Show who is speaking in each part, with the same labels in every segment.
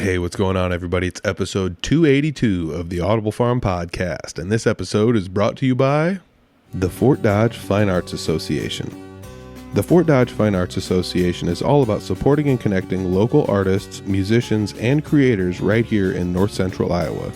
Speaker 1: Hey, what's going on, everybody? It's episode 282 of the Audible Farm Podcast, and this episode is brought to you by the Fort Dodge Fine Arts Association. The Fort Dodge Fine Arts Association is all about supporting and connecting local artists, musicians, and creators right here in north central Iowa.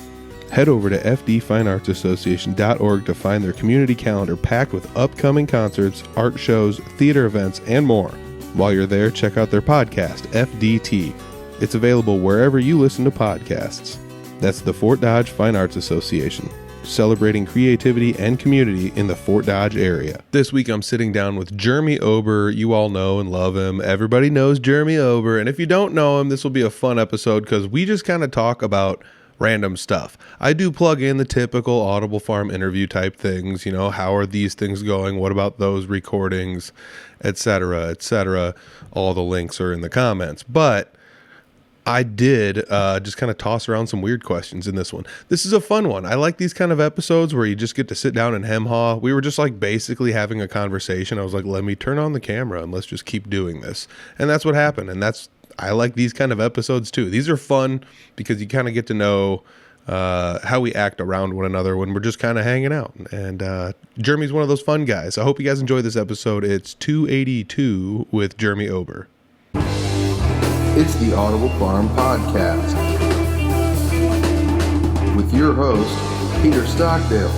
Speaker 1: Head over to fdfineartsassociation.org to find their community calendar packed with upcoming concerts, art shows, theater events, and more. While you're there, check out their podcast, FDT. It's available wherever you listen to podcasts. That's the Fort Dodge Fine Arts Association, celebrating creativity and community in the Fort Dodge area. This week I'm sitting down with Jeremy Ober. You all know and love him. Everybody knows Jeremy Ober. And if you don't know him, this will be a fun episode because we just kind of talk about random stuff. I do plug in the typical Audible Farm interview type things. You know, how are these things going? What about those recordings, etc., etc. All the links are in the comments. But I did just kind of toss around some weird questions in this one. This is a fun one. I like these kind of episodes where you just get to sit down and hem-haw. We were just like basically having a conversation. I was like, let me turn on the camera and let's just keep doing this. And that's what happened. And I like these kind of episodes too. These are fun because you kind of get to know how we act around one another when we're just kind of hanging out. And Jeremy's one of those fun guys. I hope you guys enjoy this episode. It's 282 with Jeremy Ober.
Speaker 2: It's the Audible Farm Podcast with your host, Peter Stockdale.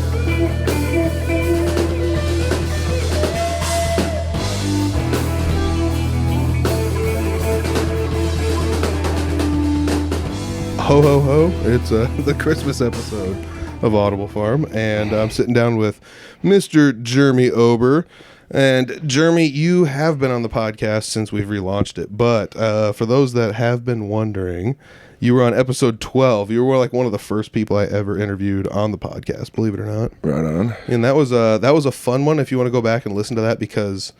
Speaker 1: Ho, ho, ho. It's the Christmas episode of Audible Farm, and I'm sitting down with Mr. Jeremy Ober. And Jeremy, you have been on the podcast since we've relaunched it, but for those that have been wondering, you were on episode 12. You were like one of the first people I ever interviewed on the podcast, believe it or not.
Speaker 2: Right on.
Speaker 1: And that was a fun one if you want to go back and listen to that, because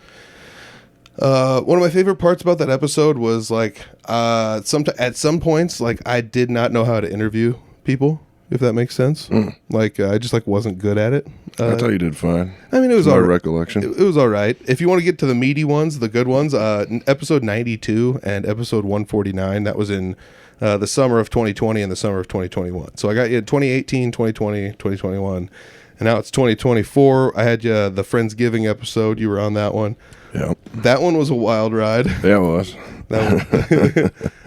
Speaker 1: one of my favorite parts about that episode was like at some points, like I did not know how to interview people, if that makes sense. Like I just like wasn't good at it.
Speaker 2: I thought you did fine.
Speaker 1: I mean, it was
Speaker 2: my
Speaker 1: all right.
Speaker 2: recollection.
Speaker 1: It was all right. If you want to get to the meaty ones, the good ones, episode 92 and episode 149, that was in the summer of 2020 and the summer of 2021. So I got you 2018, 2020, 2021, and now it's 2024. I had you the Friendsgiving episode. You were on that one.
Speaker 2: Yeah.
Speaker 1: That one was a wild ride.
Speaker 2: Yeah, it was.
Speaker 1: That one,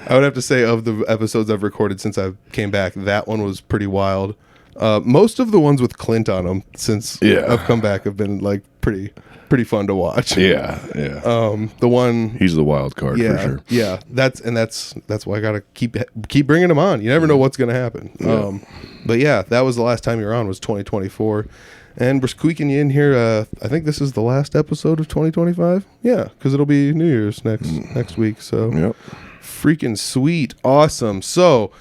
Speaker 1: I would have to say, of the episodes I've recorded since I came back, that one was pretty wild. Most of the ones with Clint on them since I've come back have been like pretty fun to watch.
Speaker 2: Yeah.
Speaker 1: The one,
Speaker 2: he's the wild card for sure.
Speaker 1: Yeah, that's why I gotta keep bringing him on. You never know what's gonna happen.
Speaker 2: Yeah.
Speaker 1: But yeah, that was the last time you were on, was 2024. And we're squeaking you in here. I think this is the last episode of 2025. Yeah, because it'll be New Year's next week. So freaking sweet. Awesome. So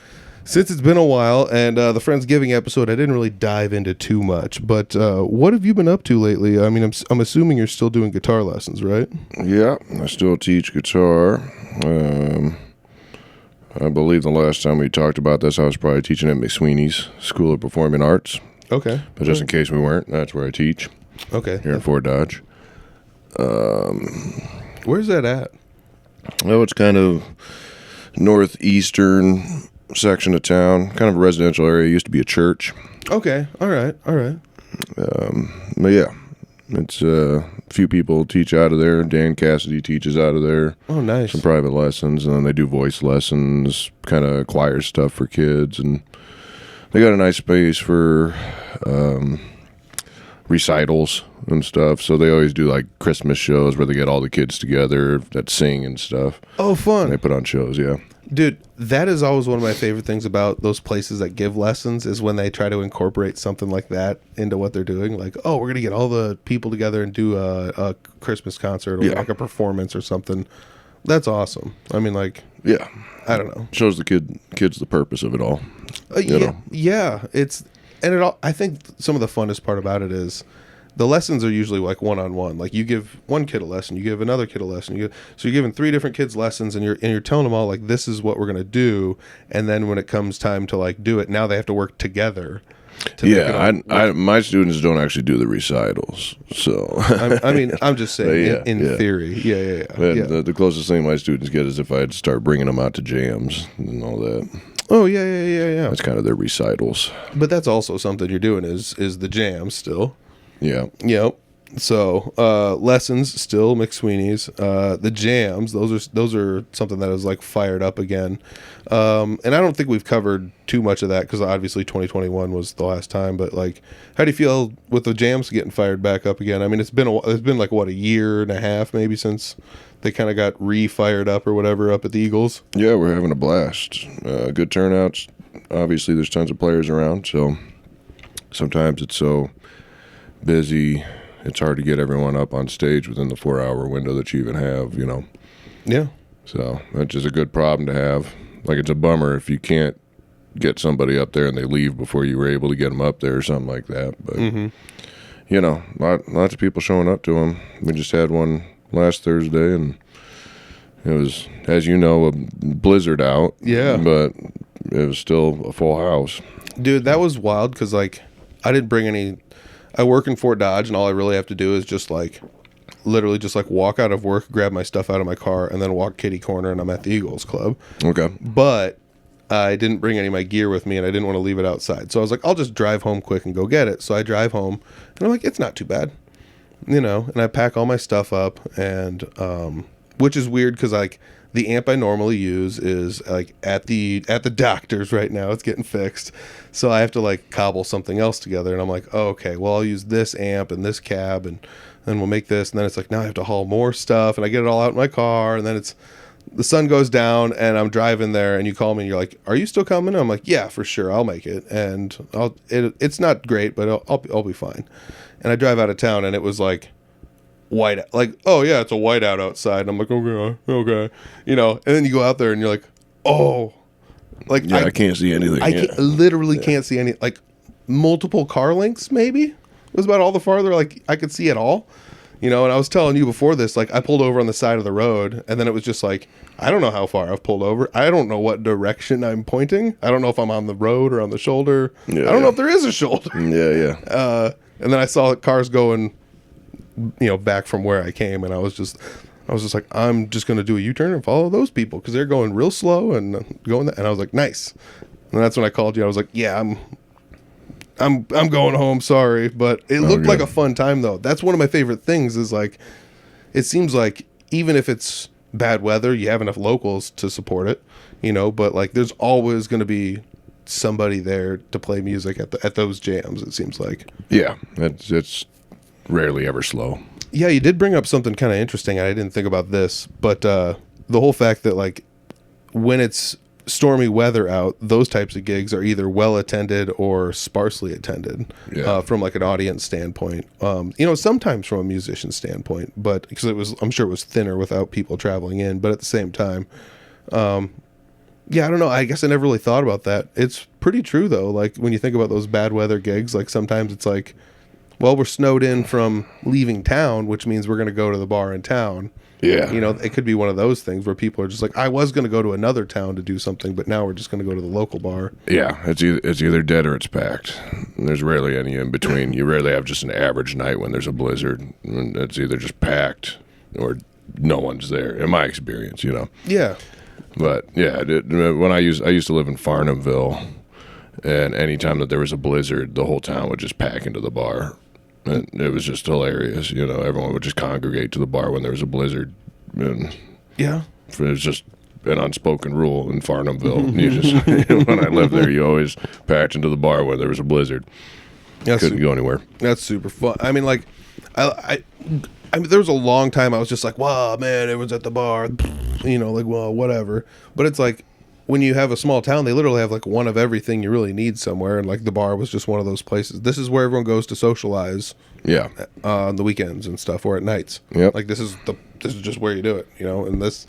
Speaker 1: since it's been a while, and the Friendsgiving episode, I didn't really dive into too much. But what have you been up to lately? I mean, I'm assuming you're still doing guitar lessons, right?
Speaker 3: Yeah, I still teach guitar. I believe the last time we talked about this, I was probably teaching at McSweeny's School of Performing Arts.
Speaker 1: Okay.
Speaker 3: But just in case we weren't, that's where I teach.
Speaker 1: Okay.
Speaker 3: Here in Fort Dodge.
Speaker 1: Where's that at?
Speaker 3: Oh, it's kind of northeastern section of town, kind of a residential area. It used to be a church.
Speaker 1: Okay. All right.
Speaker 3: But yeah, it's a few people teach out of there. Dan Cassidy teaches out of there.
Speaker 1: Oh, nice.
Speaker 3: Some private lessons, and then they do voice lessons, kind of choir stuff for kids, and they got a nice space for recitals and stuff. So they always do like Christmas shows where they get all the kids together that sing and stuff.
Speaker 1: Oh, fun.
Speaker 3: And they put on shows, yeah.
Speaker 1: Dude, that is always one of my favorite things about those places that give lessons, is when they try to incorporate something like that into what they're doing. Like, oh, we're going to get all the people together and do a Christmas concert or like a performance or something. That's awesome. I mean, like,
Speaker 3: yeah,
Speaker 1: I don't know.
Speaker 3: Shows the kids the purpose of it all.
Speaker 1: Yeah. I think some of the funnest part about it is the lessons are usually like one-on-one. Like you give one kid a lesson, you give another kid a lesson. So you're giving 3 different kids lessons, and you're telling them all like, this is what we're gonna do. And then when it comes time to like do it, now they have to work together.
Speaker 3: My students don't actually do the recitals, so
Speaker 1: I mean, I'm just saying in theory. Yeah.
Speaker 3: The closest thing my students get is if I'd start bringing them out to jams and all that.
Speaker 1: Oh yeah.
Speaker 3: That's kind of their recitals.
Speaker 1: But that's also something you're doing is the jams still.
Speaker 3: Yeah.
Speaker 1: Yep. So lessons still McSweeney's. The jams, those are something that is like fired up again. And I don't think we've covered too much of that because obviously 2021 was the last time. But like, how do you feel with the jams getting fired back up again? I mean, it's been like what, a year and a half maybe since they kind of got re-fired up or whatever up at the Eagles.
Speaker 3: Yeah, we're having a blast. Good turnouts. Obviously, there's tons of players around, so sometimes it's so busy. It's hard to get everyone up on stage within the 4-hour window that you even have, you know.
Speaker 1: Yeah.
Speaker 3: So that's just a good problem to have. Like, it's a bummer if you can't get somebody up there and they leave before you were able to get them up there or something like that. But, you know, lots of people showing up to them. We just had one last Thursday, and it was, as you know, a blizzard out.
Speaker 1: Yeah.
Speaker 3: But it was still a full house.
Speaker 1: Dude, that was wild because, like, I didn't bring any... I work in Fort Dodge, and all I really have to do is just like, literally just like walk out of work, grab my stuff out of my car, and then walk kitty corner, and I'm at the Eagles Club.
Speaker 3: Okay.
Speaker 1: But I didn't bring any of my gear with me, and I didn't want to leave it outside. So I was like, I'll just drive home quick and go get it. So I drive home, and I'm like, it's not too bad, you know. And I pack all my stuff up, and which is weird because like the amp I normally use is like at the doctor's right now. It's getting fixed. So I have to like cobble something else together. And I'm like, oh, okay, well, I'll use this amp and this cab and then we'll make this. And then it's like, now I have to haul more stuff. And I get it all out in my car. And then the sun goes down and I'm driving there and you call me and you're like, are you still coming? And I'm like, yeah, for sure. I'll make it. And it's not great, but I'll be fine. And I drive out of town and it was like, white, like, oh yeah, it's a whiteout outside. And I'm like, okay, you know. And then you go out there and you're like, oh, like
Speaker 3: yeah, I can't see anything.
Speaker 1: I literally can't see any, like multiple car lengths. Maybe it was about all the farther like I could see at all, you know. And I was telling you before this, like I pulled over on the side of the road, and then it was just like, I don't know how far I've pulled over. I don't know what direction I'm pointing. I don't know if I'm on the road or on the shoulder. I don't know if there is a shoulder.
Speaker 3: Yeah.
Speaker 1: And then I saw cars going, you know, back from where I came, and I was just like, I'm just going to do a U-turn and follow those people because they're going real slow and going and I was like, nice. And that's when I called you. I was like, yeah, I'm going home. Sorry, but it looked like a fun time though. That's one of my favorite things is like, it seems like even if it's bad weather, you have enough locals to support it, you know. But like, there's always going to be somebody there to play music at those jams. It seems like.
Speaker 3: Yeah, it's rarely ever slow.
Speaker 1: Yeah, you did bring up something kind of interesting. I didn't think about this, but the whole fact that like when it's stormy weather out, those types of gigs are either well attended or sparsely attended from like an audience standpoint. You know, sometimes from a musician standpoint, but because I'm sure it was thinner without people traveling in. But at the same time, yeah, I don't know. I guess I never really thought about that. It's pretty true though. Like when you think about those bad weather gigs, like sometimes it's like, well, we're snowed in from leaving town, which means we're going to go to the bar in town.
Speaker 3: Yeah.
Speaker 1: You know, it could be one of those things where people are just like, I was going to go to another town to do something, but now we're just going to go to the local bar.
Speaker 3: Yeah, it's either dead or it's packed. There's rarely any in between. You rarely have just an average night when there's a blizzard. It's either just packed or no one's there, in my experience, you know.
Speaker 1: Yeah.
Speaker 3: But, yeah, when I used to live in Farnhamville, and anytime that there was a blizzard, the whole town would just pack into the bar. And it was just hilarious, you know. Everyone would just congregate to the bar when there was a blizzard, and
Speaker 1: yeah,
Speaker 3: it was just an unspoken rule in Farnhamville. You just when I lived there, you always packed into the bar when there was a blizzard. Couldn't go anywhere.
Speaker 1: That's super fun. I mean, like, I mean, there was a long time I was just like, wow, man, everyone's at the bar, you know, like, well, whatever. But it's like, when you have a small town, they literally have like one of everything you really need somewhere, and like the bar was just one of those places. This is where everyone goes to socialize.
Speaker 3: Yeah,
Speaker 1: on the weekends and stuff, or at nights.
Speaker 3: Yep.
Speaker 1: Like this is just where you do it, you know. And that's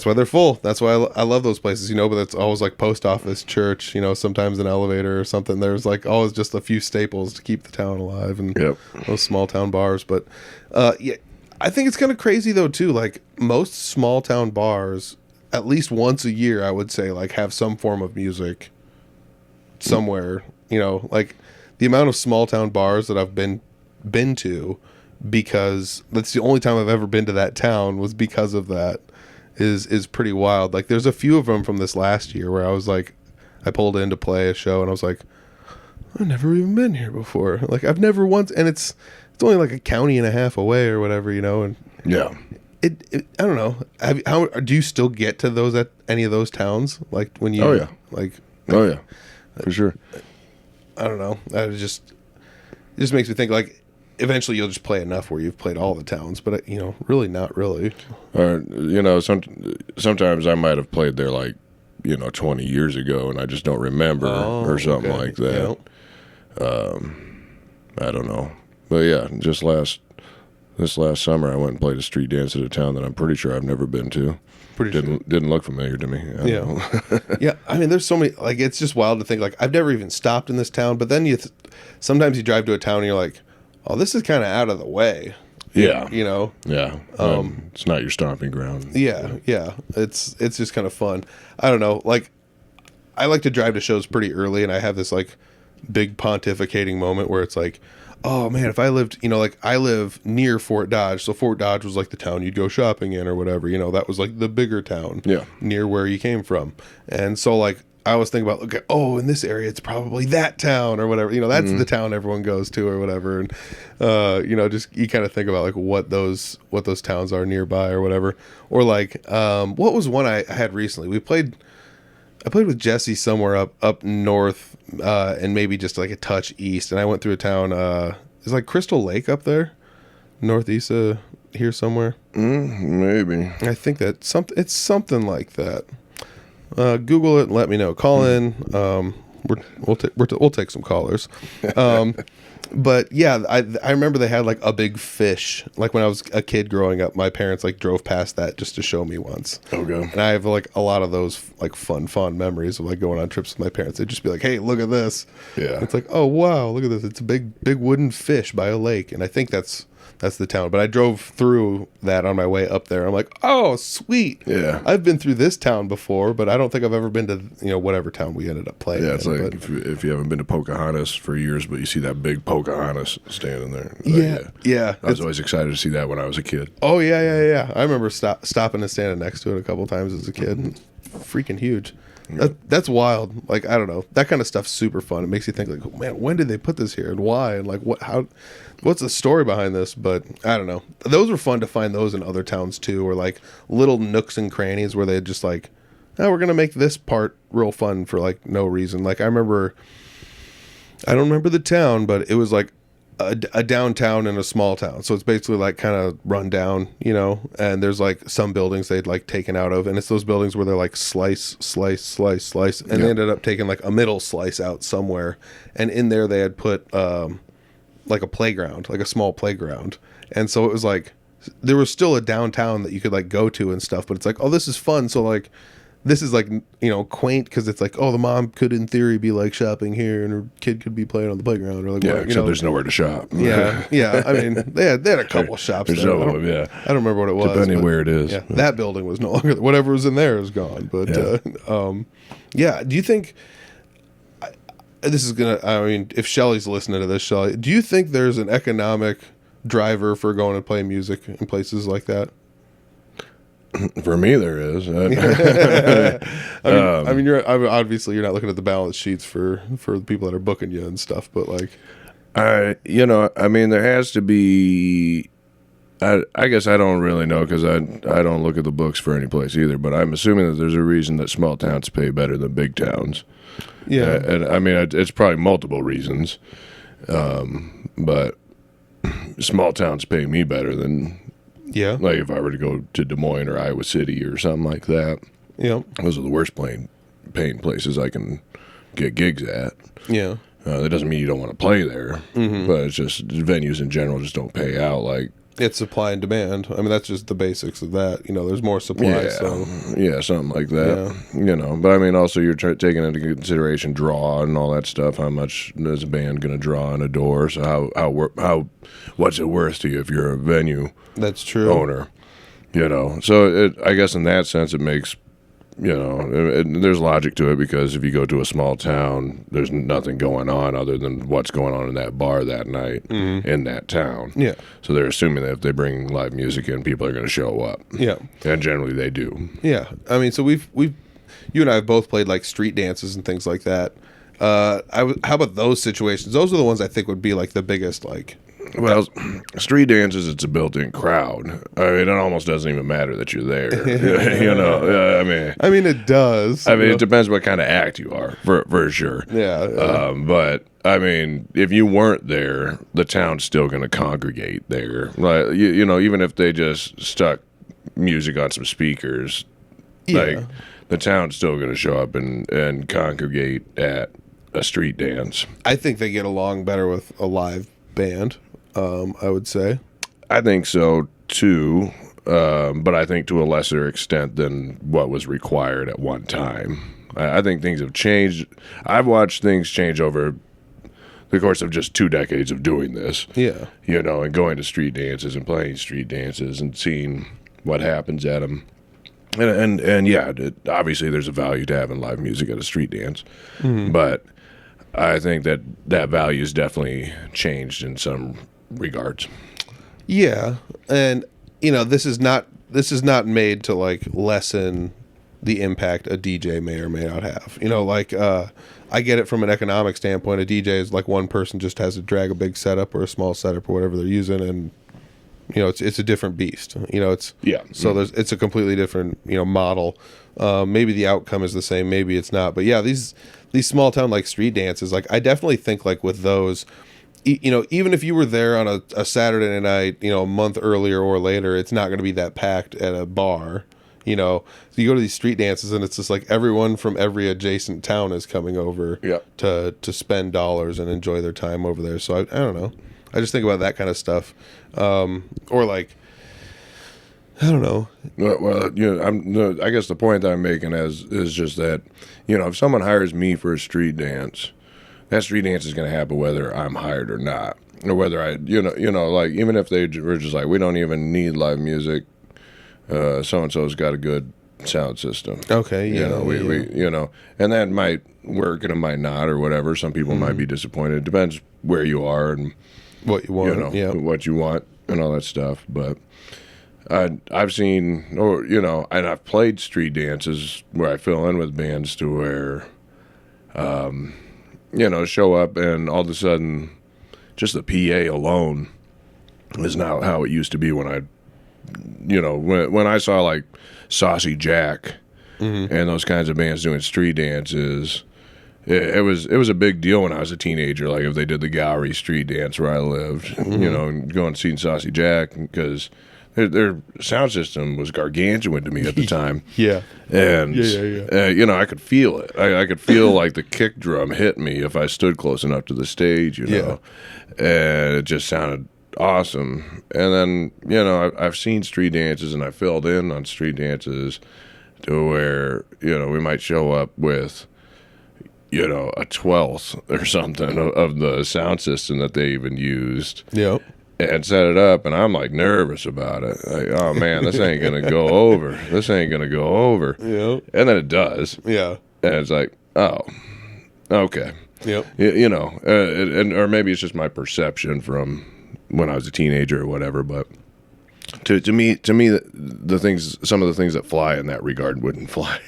Speaker 1: why they're full. That's why I love those places, you know. But it's always like post office, church, you know. Sometimes an elevator or something. There's like always just a few staples to keep the town alive, and those small town bars. But yeah, I think it's kind of crazy though too. Like most small town bars, at least once a year, I would say, like have some form of music somewhere you know, like the amount of small town bars that I've been to, because that's the only time I've ever been to that town was because of that, is pretty wild. Like there's a few of them from this last year where I was like, I pulled in to play a show and I was like, I've never even been here before. Like I've never once, and it's only like a county and a half away or whatever, you know. And
Speaker 3: yeah,
Speaker 1: it I don't know. How do you still get to those at any of those towns? Like when you,
Speaker 3: oh yeah, for sure.
Speaker 1: I don't know. It just makes me think like eventually you'll just play enough where you've played all the towns, but you know, really not really.
Speaker 3: You know, sometimes I might have played there like, you know, 20 years ago and I just don't remember or something like that. Yeah. I don't know. But yeah, this last summer I went and played a street dance at a town that I'm pretty sure I've never been to. Didn't look familiar to me.
Speaker 1: Yeah. I mean, there's so many, like, it's just wild to think, like, I've never even stopped in this town, but then sometimes you drive to a town and you're like, oh, this is kind of out of the way.
Speaker 3: Yeah.
Speaker 1: You know?
Speaker 3: Yeah. It's not your stomping ground.
Speaker 1: Yeah. It's just kind of fun. I don't know. Like, I like to drive to shows pretty early, and I have this, like, big pontificating moment where it's like, oh man, if I lived, you know, like I live near Fort Dodge, so Fort Dodge was like the town you'd go shopping in or whatever, you know, that was like the bigger town near where you came from. And so like I was thinking about, okay, oh, in this area it's probably that town or whatever, you know, that's the town everyone goes to or whatever. And you know, just you kind of think about like what those towns are nearby or whatever. Or like what was one I had recently? I played with Jesse somewhere up north, and maybe just like a touch east. And I went through a town. Is like Crystal Lake up there, northeast here somewhere.
Speaker 3: Maybe.
Speaker 1: I think that it's something like that. Google it and let me know. Call in. We'll take some callers. But yeah, I remember they had like a big fish. Like when I was a kid growing up, my parents like drove past that just to show me once.
Speaker 3: Okay.
Speaker 1: And I have like a lot of those like fond memories of like going on trips with my parents. They'd just be like, "Hey, look at this."
Speaker 3: Yeah.
Speaker 1: It's like, "Oh wow, look at this! It's a big wooden fish by a lake." And I think that's the town. But I drove through that on my way up there. I'm like, "Oh, sweet!
Speaker 3: Yeah,
Speaker 1: I've been through this town before, but I don't think I've ever been to, you know, whatever town we ended up playing."
Speaker 3: Yeah, it's like if you haven't been to Pocahontas for years, but you see that big Pocahontas standing there.
Speaker 1: Yeah.
Speaker 3: I was always excited to see that when I was a kid.
Speaker 1: Oh yeah. I remember stopping and standing next to it a couple times as a kid. Freaking huge. That's wild. Like, I don't know. That kind of stuff's super fun. It makes you think like, man, when did they put this here and why? And like, what's the story behind this? But I don't know. Those were fun to find those in other towns too, or like little nooks and crannies where they just like, oh, we're going to make this part real fun for like no reason. Like I don't remember the town, but it was like a downtown in a small town. So it's basically like kind of run down, you know, and there's like some buildings they'd like taken out of, and it's those buildings where they're like slice. And they ended up taking like a middle slice out somewhere. And in there they had put like a playground, like a small playground. And so it was like, there was still a downtown that you could like go to and stuff, but it's like, oh, this is fun. So like, this is like, you know, quaint because it's like, oh, the mom could in theory be like shopping here and her kid could be playing on the playground or like,
Speaker 3: yeah,
Speaker 1: what,
Speaker 3: except there's nowhere to shop.
Speaker 1: Yeah. I mean, they had a couple shops there. I don't remember what it was.
Speaker 3: Depending where it is.
Speaker 1: Yeah, that building was no longer, whatever was in there is gone. But do you think this is gonna? I mean, if Shelly's listening to this, Shelly, do you think there's an economic driver for going and playing music in places like that?
Speaker 3: For me, there is.
Speaker 1: I mean, you're obviously you're not looking at the balance sheets for the people that are booking you and stuff, but like,
Speaker 3: I mean, there has to be. I guess I don't really know because I don't look at the books for any place either. But I'm assuming that there's a reason that small towns pay better than big towns. Yeah, and I mean, it's probably multiple reasons, but small towns pay me better than.
Speaker 1: Yeah.
Speaker 3: Like if I were to go to Des Moines or Iowa City or something like that.
Speaker 1: Yeah.
Speaker 3: Those are the worst paying places I can get gigs at.
Speaker 1: Yeah.
Speaker 3: That doesn't mean you don't want to play there, but it's just venues in general just don't pay out like.
Speaker 1: It's supply and demand. I mean, that's just the basics of that. You know, there's more supply.
Speaker 3: Yeah, something like that. Yeah. You know, but I mean, also you're taking into consideration draw and all that stuff. How much is a band going to draw in a door? So how what's it worth to you if you're a venue?
Speaker 1: That's true.
Speaker 3: Owner. You know, so I guess in that sense it makes and there's logic to it, because if you go to a small town, there's nothing going on other than what's going on in that bar that night in that town.
Speaker 1: Yeah.
Speaker 3: So they're assuming that if they bring live music in, people are going to show up.
Speaker 1: Yeah.
Speaker 3: And generally they do.
Speaker 1: Yeah. I mean, so we've you and I have both played like street dances and things like that. How about those situations? Those are the ones I think would be like the biggest, like.
Speaker 3: Well, street dances, it's a built-in crowd. I mean, it almost doesn't even matter that you're there.
Speaker 1: I mean, it does.
Speaker 3: I mean, it depends what kind of act you are, for sure.
Speaker 1: Yeah.
Speaker 3: But I mean, if you weren't there, the town's still going to congregate there. Like even if they just stuck music on some speakers, like the town's still going to show up and congregate at a street dance.
Speaker 1: I think they get along better with a live band. I would say.
Speaker 3: I think so too, but I think to a lesser extent than what was required at one time. I think things have changed. I've watched things change over the course of just 2 decades of doing this.
Speaker 1: Yeah.
Speaker 3: And going to street dances and playing street dances and seeing what happens at them. And yeah, obviously there's a value to having live music at a street dance, but I think that value's definitely changed in some regards.
Speaker 1: Yeah, and this is not made to like lessen the impact a DJ may or may not have. I get it from an economic standpoint. A DJ is like one person just has to drag a big setup or a small setup or whatever they're using, and it's a different beast. So it's a completely different model. Maybe the outcome is the same, maybe it's not, but yeah, these small town like street dances, like I definitely think like with those, even if you were there on a Saturday night, a month earlier or later, it's not going to be that packed at a bar. So you go to these street dances and it's just like everyone from every adjacent town is coming over to spend dollars and enjoy their time over there. So I don't know. I just think about that kind of stuff. Or like, I don't know.
Speaker 3: Well, I guess the point that I'm making is just that, if someone hires me for a street dance, that street dance is going to happen whether I'm hired or not, or whether I, like even if they were just like, we don't even need live music, so and so's got a good sound system.
Speaker 1: Okay, yeah,
Speaker 3: we and that might work and it might not or whatever. Some people might be disappointed. It depends where you are and
Speaker 1: what you want,
Speaker 3: what you want and all that stuff, but. I've seen, and I've played street dances where I fill in with bands to where, show up and all of a sudden, just the PA alone is not how it used to be when I saw like Saucy Jack and those kinds of bands doing street dances. It was a big deal when I was a teenager. Like if they did the Gallery street dance where I lived, and going to see Saucy Jack because. Their sound system was gargantuan to me at the time. And I could feel it. I could feel like the kick drum hit me if I stood close enough to the stage, and it just sounded awesome. And then, I've seen street dances and I filled in on street dances to where, we might show up with, a 12th or something of the sound system that they even used.
Speaker 1: Yep.
Speaker 3: And set it up, and I'm like nervous about it. Like, oh man, this ain't gonna go over. This ain't gonna go over.
Speaker 1: Yeah.
Speaker 3: And then it does.
Speaker 1: Yeah.
Speaker 3: And it's like, oh, okay.
Speaker 1: Yep.
Speaker 3: Or maybe it's just my perception from when I was a teenager or whatever. But to me, the things, some of the things that fly in that regard wouldn't fly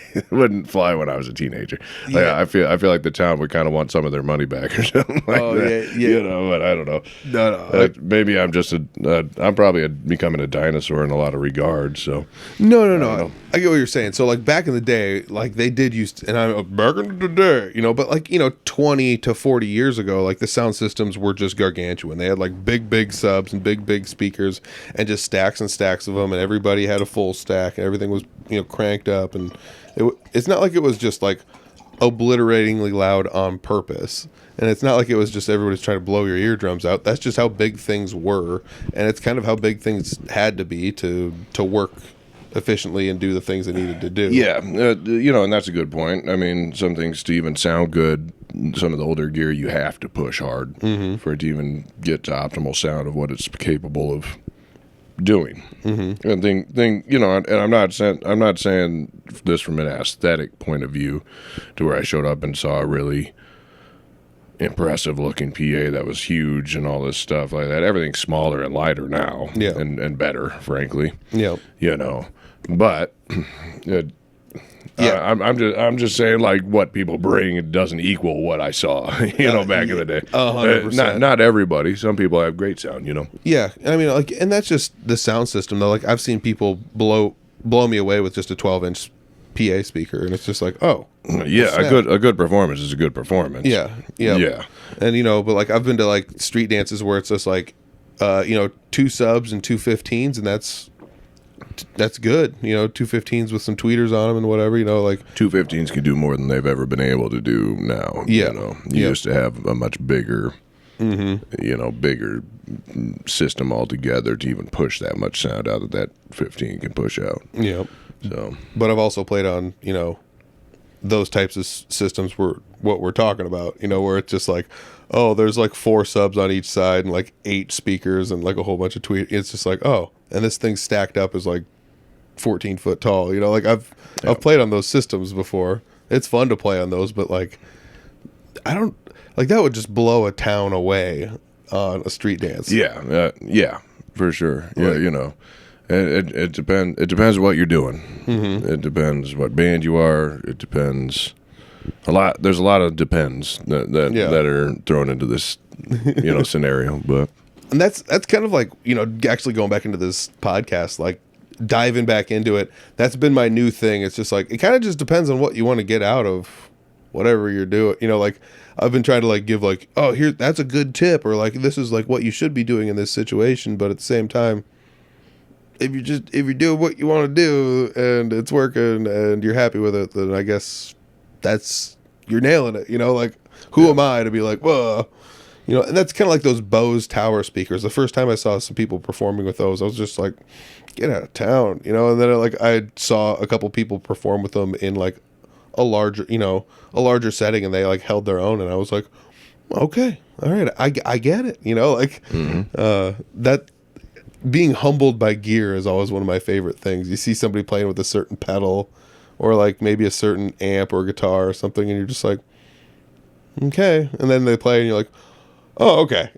Speaker 3: when I was a teenager. Like, I feel like the town would kind of want some of their money back or something like that.
Speaker 1: Yeah.
Speaker 3: But I don't know.
Speaker 1: No.
Speaker 3: Maybe I'm just I'm probably becoming a dinosaur in a lot of regards. So
Speaker 1: no. I get what you're saying. So like back in the day, like they did and I'm back in the day, but like 20 to 40 years ago, like the sound systems were just gargantuan. They had like big subs and big speakers and just stacks and stacks of them, and everybody had a full stack and everything was cranked up, and it's not like it was just like obliteratingly loud on purpose, and it's not like it was just everybody's trying to blow your eardrums out. That's just how big things were, and it's kind of how big things had to be to work efficiently and do the things they needed to do.
Speaker 3: Yeah, and that's a good point. I mean, some things to even sound good, some of the older gear you have to push hard for it to even get to optimal sound of what it's capable of doing. And thing, you know, and I'm not saying this from an aesthetic point of view, to where I showed up and saw a really impressive looking PA that was huge and all this stuff like that. Everything's smaller and lighter now, and better, frankly.
Speaker 1: Yeah,
Speaker 3: you know, but I'm just saying, like, what people bring, it doesn't equal what I saw, you know, back in the day.
Speaker 1: 100%.
Speaker 3: Not everybody. Some people have great sound, you know.
Speaker 1: Yeah, I mean, like, and that's just the sound system, though. Like, I've seen people blow me away with just a 12-inch PA speaker, and it's just like, oh,
Speaker 3: yeah, a good performance is a good performance.
Speaker 1: Yeah. And you know, but like, I've been to like street dances where it's just like, you know, 2 subs and 2 15s, and that's good. You know, 2 15s with some tweeters on them and whatever. You know, like
Speaker 3: 2 15s can do more than they've ever been able to do now.
Speaker 1: Yeah,
Speaker 3: you know, you used to have a much bigger, you know, bigger system altogether to even push that much sound out that 15 can push out.
Speaker 1: Yeah.
Speaker 3: So,
Speaker 1: but I've also played on, you know, those types of systems were what we're talking about, you know, where it's just like, oh, there's like 4 subs on each side and like 8 speakers and like a whole bunch of tweet. It's just like, oh, and this thing stacked up is like 14 foot tall, you know, like I've played on those systems before. It's fun to play on those, but like, I don't like that would just blow a town away on a street dance.
Speaker 3: Yeah, for sure. Yeah, right. You know. It depends what you're doing. It depends what band you are. It depends a lot. There's a lot of depends that are thrown into this, you know, scenario. But
Speaker 1: and that's kind of like, you know, actually going back into this podcast, like diving back into it. That's been my new thing. It's just like, it kind of just depends on what you want to get out of whatever you're doing. You know, like I've been trying to like give like, oh, here, that's a good tip, or like this is like what you should be doing in this situation. But at the same time, if you do what you want to do and it's working and you're happy with it, then I guess you're nailing it. You know, like who am I to be like, whoa, you know? And that's kind of like those Bose tower speakers. The first time I saw some people performing with those, I was just like, get out of town, you know. And then I saw a couple people perform with them in like a larger setting, and they like held their own, and I was like, okay, all right, I get it, you know, like that. Being humbled by gear is always one of my favorite things. You see somebody playing with a certain pedal or like maybe a certain amp or guitar or something, and you're just like, okay. And then they play and you're like, oh, okay,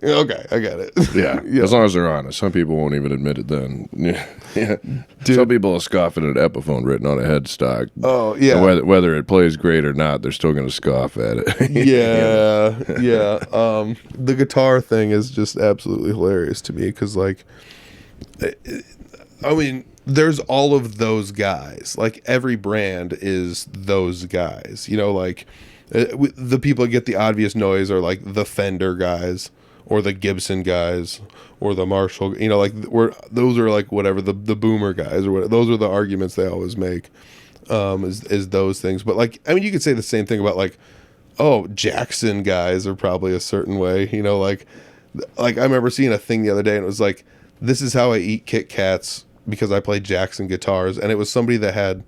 Speaker 1: I get it.
Speaker 3: Yeah, as long as they're honest. Some people won't even admit it then. Yeah. Some people will scoff at an Epiphone written on a headstock.
Speaker 1: Oh, yeah.
Speaker 3: And whether it plays great or not, they're still going to scoff at it.
Speaker 1: Yeah. The guitar thing is just absolutely hilarious to me because, like, I mean, there's all of those guys. Like, every brand is those guys. You know, like, the people that get the obvious noise are, like, the Fender guys or the Gibson guys or the Marshall. You know, like, those are, like, whatever, the Boomer guys or whatever. Those are the arguments they always make, is those things. But, like, I mean, you could say the same thing about, like, oh, Jackson guys are probably a certain way. You know, like I remember seeing a thing the other day, and it was like, this is how I eat Kit Kats because I play Jackson guitars. And it was somebody that had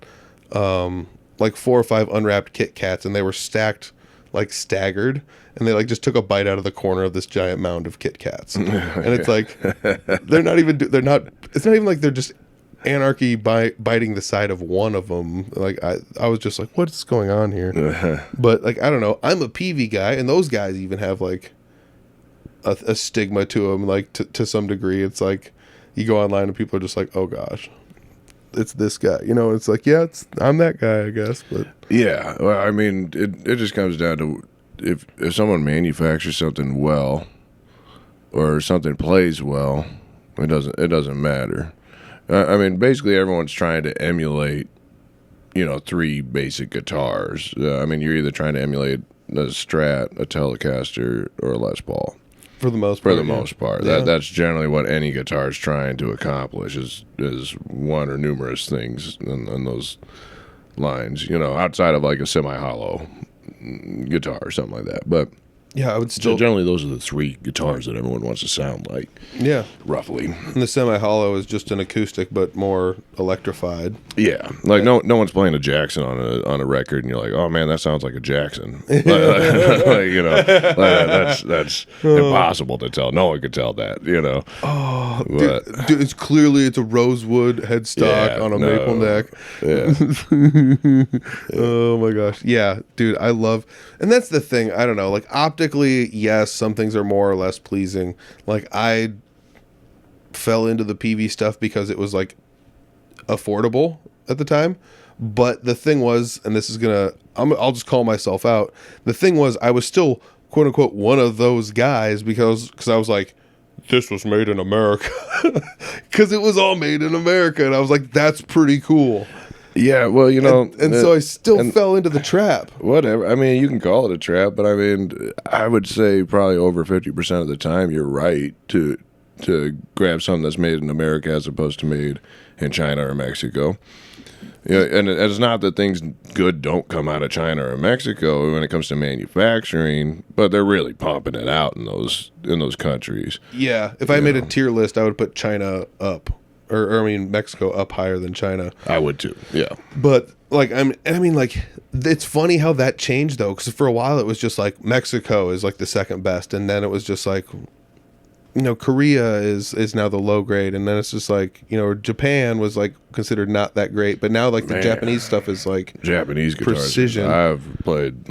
Speaker 1: like 4 or 5 unwrapped Kit Kats, and they were stacked, like staggered, and they like just took a bite out of the corner of this giant mound of Kit Kats. And it's like, it's not even like they're just anarchy biting the side of one of them. Like I was just like, what's going on here? But like, I don't know. I'm a PV guy, and those guys even have like a stigma to them, like to some degree. It's like you go online and people are just like, oh gosh, it's this guy, you know. It's like, yeah, I'm that guy, I guess. But
Speaker 3: yeah, well, I mean, it just comes down to if someone manufactures something well or something plays well, it doesn't matter. I mean, basically everyone's trying to emulate, you know, 3 basic guitars. I mean, you're either trying to emulate a Strat, a Telecaster, or a Les Paul.
Speaker 1: For the most part.
Speaker 3: Yeah. That's generally what any guitar is trying to accomplish is one or numerous things in those lines, you know, outside of like a semi-hollow guitar or something like that. But
Speaker 1: Yeah, I would still...
Speaker 3: Generally, those are the three guitars that everyone wants to sound like.
Speaker 1: Yeah.
Speaker 3: Roughly.
Speaker 1: And the semi-hollow is just an acoustic, but more electrified.
Speaker 3: Yeah. Like, no one's playing a Jackson on a record, and you're like, oh, man, that sounds like a Jackson. That's impossible to tell. No one could tell that,
Speaker 1: Oh, dude, it's a rosewood headstock on a maple neck.
Speaker 3: Yeah.
Speaker 1: Oh, my gosh. Yeah, dude, I love... And that's the thing. I don't know. Like, optically, yes, some things are more or less pleasing. Like, I fell into the PV stuff because it was, like, affordable at the time. But the thing was, and this is I'll just call myself out. The thing was, I was still, quote unquote, one of those guys because I was like, this was made in America. Because it was all made in America. And I was like, that's pretty cool.
Speaker 3: Yeah, well,
Speaker 1: and so I still fell into the trap.
Speaker 3: Whatever. I mean, you can call it a trap, but I mean, I would say probably over 50% of the time you're right to grab something that's made in America as opposed to made in China or Mexico. Yeah, and it's not that things good don't come out of China or Mexico when it comes to manufacturing, but they're really pumping it out in those countries.
Speaker 1: Yeah, if I made a tier list, I would put China up. Or Mexico up higher than China.
Speaker 3: I would too. Yeah.
Speaker 1: But like, it's funny how that changed though, because for a while it was just like Mexico is like the second best, and then it was just like, Korea is now the low grade, and then it's just like, Japan was like considered not that great, but now like the Japanese stuff is like
Speaker 3: Japanese guitars.
Speaker 1: Precision.
Speaker 3: I've played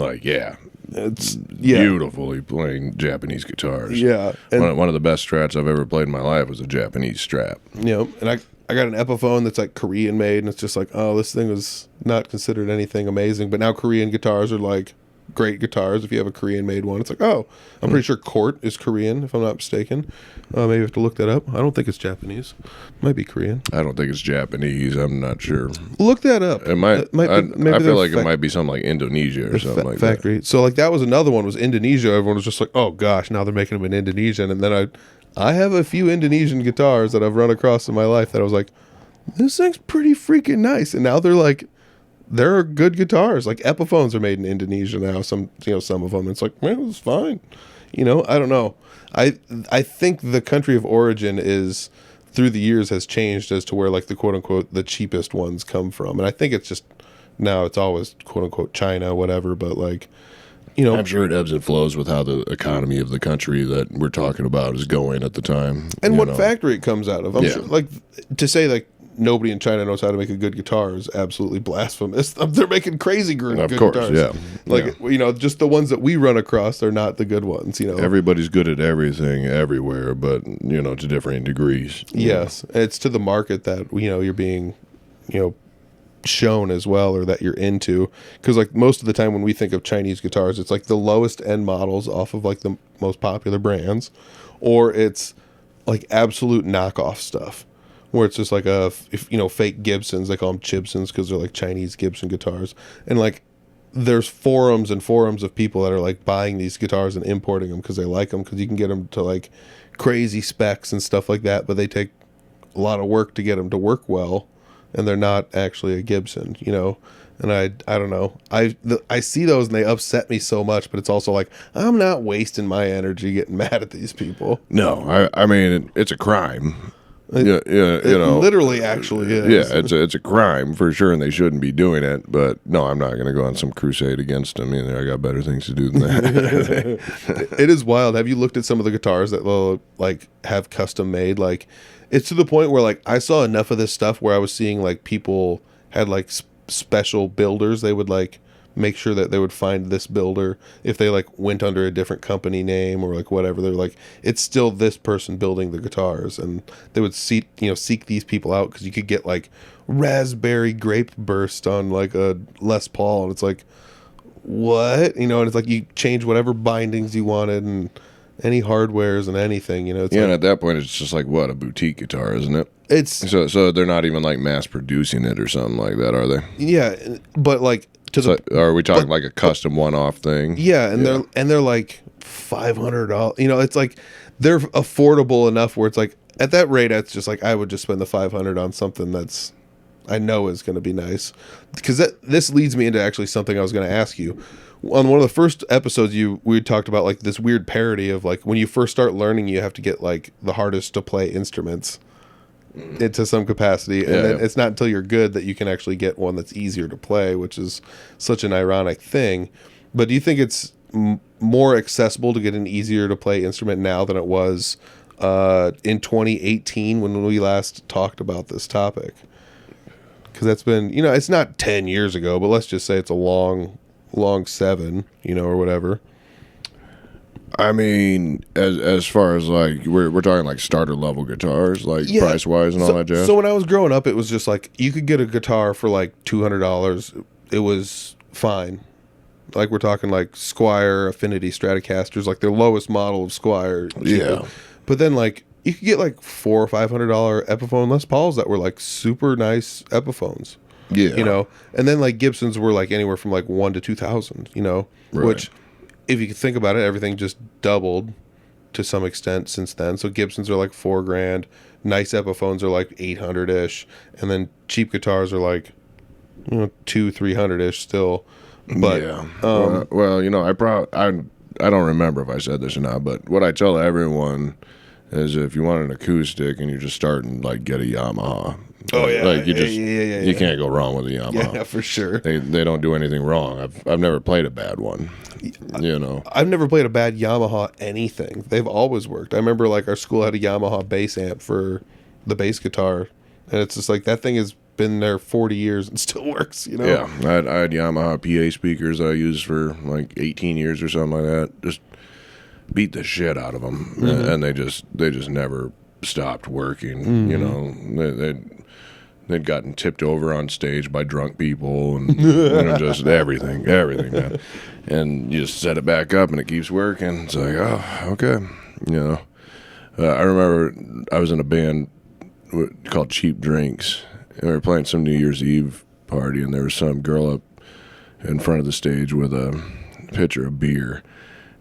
Speaker 3: it's beautifully playing Japanese guitars.
Speaker 1: Yeah,
Speaker 3: and one of the best strats I've ever played in my life was a Japanese Strat.
Speaker 1: And I got an Epiphone that's like Korean made, and it's just like, oh, this thing was not considered anything amazing, but now Korean guitars are like great guitars. If you have a Korean made one, it's like, oh, I'm pretty sure Court is Korean, if I'm not mistaken. Maybe I have to look that up. I don't think it's Japanese. Might be Korean.
Speaker 3: I don't think it's Japanese. I'm not sure.
Speaker 1: Look that up.
Speaker 3: It might. I feel like it might be something like Indonesia or something like
Speaker 1: factory.
Speaker 3: that.
Speaker 1: So like that was another one, was Indonesia. Everyone was just like, oh gosh, now they're making them in Indonesian. And then I have a few Indonesian guitars that I've run across in my life that I was like, this thing's pretty freaking nice. And now they're good guitars. Like Epiphones are made in Indonesia now. Some of them. It's like, man, it's fine. I don't know. I think the country of origin is, through the years, has changed as to where like the quote unquote the cheapest ones come from. And I think it's just now it's always quote unquote China, whatever. But like,
Speaker 3: I'm sure it ebbs and flows with how the economy of the country that we're talking about is going at the time.
Speaker 1: And what factory it comes out of. I'm sure, like, to say like nobody in China knows how to make a good guitar is absolutely blasphemous. They're making crazy good guitars.
Speaker 3: Yeah.
Speaker 1: Like, just the ones that we run across are not the good ones,
Speaker 3: Everybody's good at everything everywhere, but, to different degrees.
Speaker 1: Yes. And it's to the market that, you're being, shown as well, or that you're into. Because, like, most of the time when we think of Chinese guitars, it's like the lowest end models off of, like, the most popular brands, or it's, like, absolute knockoff stuff. Where it's just like fake Gibsons. They call them Chibsons because they're like Chinese Gibson guitars. And like, there's forums and forums of people that are like buying these guitars and importing them because they like them, because you can get them to like crazy specs and stuff like that. But they take a lot of work to get them to work well, and they're not actually a Gibson, And I don't know. I see those and they upset me so much, but it's also like, I'm not wasting my energy getting mad at these people.
Speaker 3: No, I mean, it's a crime. It
Speaker 1: literally actually is.
Speaker 3: Yeah, it's a crime for sure, and they shouldn't be doing it. But no, I'm not going to go on some crusade against them either. I got better things to do than that.
Speaker 1: It is wild. Have you looked at some of the guitars that they'll like have custom made? Like, it's to the point where like I saw enough of this stuff where I was seeing like people had like special builders. They would like make sure that they would find this builder if they like went under a different company name or like whatever. They're like, it's still this person building the guitars, and they would seek these people out because you could get like raspberry grape burst on like a Les Paul, and it's like, what? And it's like you change whatever bindings you wanted and any hardwares and anything. It's
Speaker 3: and at that point it's just like, what, a boutique guitar, isn't it?
Speaker 1: It's
Speaker 3: so they're not even like mass producing it or something like that, are they?
Speaker 1: Yeah, but like,
Speaker 3: are we talking like a custom one-off thing?
Speaker 1: Yeah, and they're like $500. It's like they're affordable enough where it's like at that rate, it's just like I would just spend the $500 on something that's I know is going to be nice. Because this leads me into actually something I was going to ask you. On one of the first episodes, we talked about like this weird parody of like when you first start learning, you have to get like the hardest to play instruments into some capacity, and then it's not until you're good that you can actually get one that's easier to play, which is such an ironic thing. But do you think it's more accessible to get an easier to play instrument now than it was in 2018 when we last talked about this topic? Because that's been, it's not 10 years ago, but let's just say it's a long 7, or whatever.
Speaker 3: I mean, as far as like we're talking like starter level guitars, like price wise and all that jazz.
Speaker 1: So when I was growing up, it was just like you could get a guitar for like $200. It was fine. Like we're talking like Squire Affinity Stratocasters, like their lowest model of Squire.
Speaker 3: Yeah.
Speaker 1: But then like you could get like $400 or $500 Epiphone Les Pauls that were like super nice Epiphones.
Speaker 3: Yeah.
Speaker 1: And then like Gibsons were like anywhere from like $1,000 to $2,000.
Speaker 3: Right.
Speaker 1: Which, if you think about it, everything just doubled to some extent since then. So Gibsons are like $4,000, nice Epiphones are like $800-ish, and then cheap guitars are like $200-300-ish still. But
Speaker 3: yeah. Well, I don't remember if I said this or not, but what I tell everyone is if you want an acoustic and you're just starting, like, get a Yamaha.
Speaker 1: Oh yeah,
Speaker 3: like you can't go wrong with a Yamaha.
Speaker 1: Yeah, for sure.
Speaker 3: They don't do anything wrong. I've never played a bad one.
Speaker 1: I've never played a bad Yamaha anything. They've always worked. I remember like our school had a Yamaha bass amp for the bass guitar, and it's just like that thing has been there 40 years and still works.
Speaker 3: Yeah, I had Yamaha PA speakers I used for like 18 years or something like that. Just beat the shit out of them, and they just never stopped working. They'd gotten tipped over on stage by drunk people and just everything, man. And you just set it back up and it keeps working. It's like, oh, okay. I remember I was in a band called Cheap Drinks, and we were playing some New Year's Eve party, and there was some girl up in front of the stage with a pitcher of beer,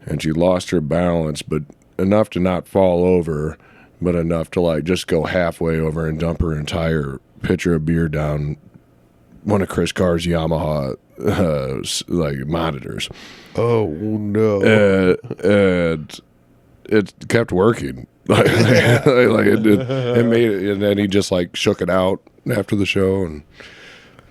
Speaker 3: and she lost her balance, but enough to not fall over, but enough to like just go halfway over and dump her entire pitcher of beer down one of Chris Carr's Yamaha like monitors.
Speaker 1: Oh no!
Speaker 3: And it kept working. Like it made it, and then he just like shook it out after the show and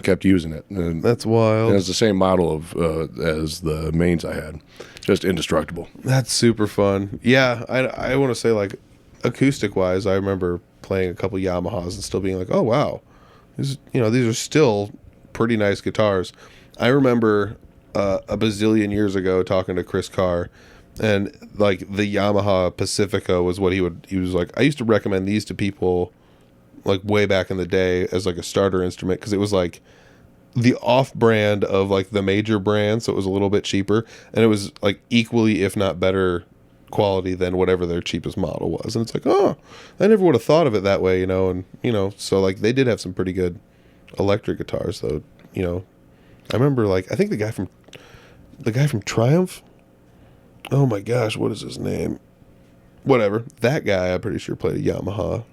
Speaker 3: kept using it. And
Speaker 1: that's wild.
Speaker 3: And it's the same model of as the mains I had, just indestructible.
Speaker 1: That's super fun. Yeah, I want to say like acoustic wise, I remember playing a couple Yamahas and still being like, oh wow, these are still pretty nice guitars. I remember a bazillion years ago talking to Chris Carr, and like the Yamaha Pacifica was what he was like, I used to recommend these to people like way back in the day as like a starter instrument, because it was like the off brand of like the major brand, so it was a little bit cheaper, and it was like equally if not better quality than whatever their cheapest model was. And it's like, oh, I never would have thought of it that way, and so like they did have some pretty good electric guitars though. I remember like I think the guy from Triumph, oh my gosh, what is his name, whatever, that guy I'm pretty sure played a Yamaha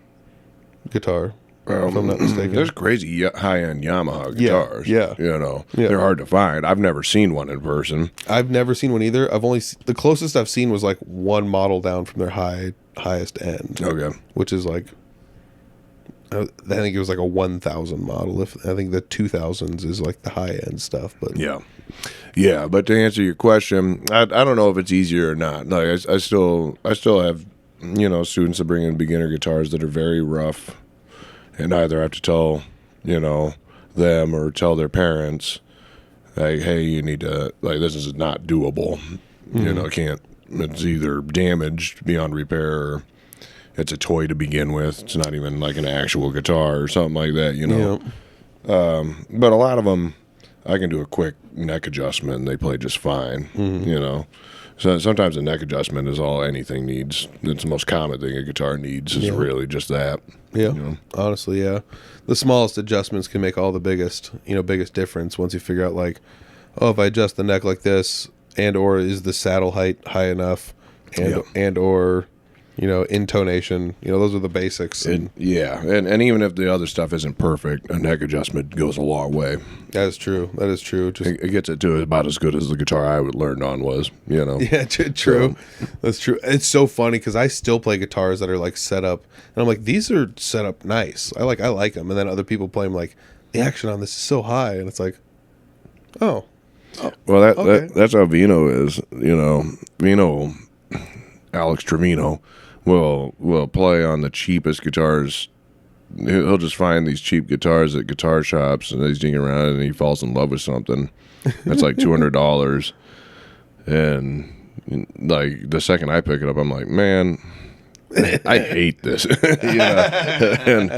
Speaker 1: guitar, if I'm not mistaken.
Speaker 3: There's crazy high-end Yamaha guitars.
Speaker 1: Yeah.
Speaker 3: They're hard to find. I've never seen one in person.
Speaker 1: I've never seen one either. I've only the closest I've seen was like one model down from their highest end.
Speaker 3: Okay.
Speaker 1: Which is like, I think it was like a 1,000 model. I think the 2,000s is like the high end stuff. But
Speaker 3: yeah. But to answer your question, I don't know if it's easier or not. Like I still have students that bring in beginner guitars that are very rough, and either have to tell them or tell their parents, like, hey, you need to, like, this is not doable. Can't. It's either damaged beyond repair, or it's a toy to begin with. It's not even like an actual guitar or something like that, But a lot of them, I can do a quick neck adjustment and they play just fine, So sometimes a neck adjustment is all anything needs. It's the most common thing a guitar needs is really just that.
Speaker 1: Yeah, honestly, yeah. The smallest adjustments can make all the biggest difference once you figure out like, oh, if I adjust the neck like this, and or is the saddle height high enough, and or intonation, those are the basics.
Speaker 3: And even if the other stuff isn't perfect, a neck adjustment goes a long way.
Speaker 1: That is true.
Speaker 3: It gets it to about as good as the guitar I learned on was,
Speaker 1: Yeah, true. That's true. It's so funny because I still play guitars that are like set up, and I'm like, these are set up nice. I like them, and then other people play them like, the action on this is so high, and it's like, oh.
Speaker 3: Well,
Speaker 1: okay.
Speaker 3: that's how Vino is. Vino, Alex Trevino, will play on the cheapest guitars. He'll just find these cheap guitars at guitar shops, and he's digging around, and he falls in love with something that's like $200. And like the second I pick it up, I'm like, man, I hate this. and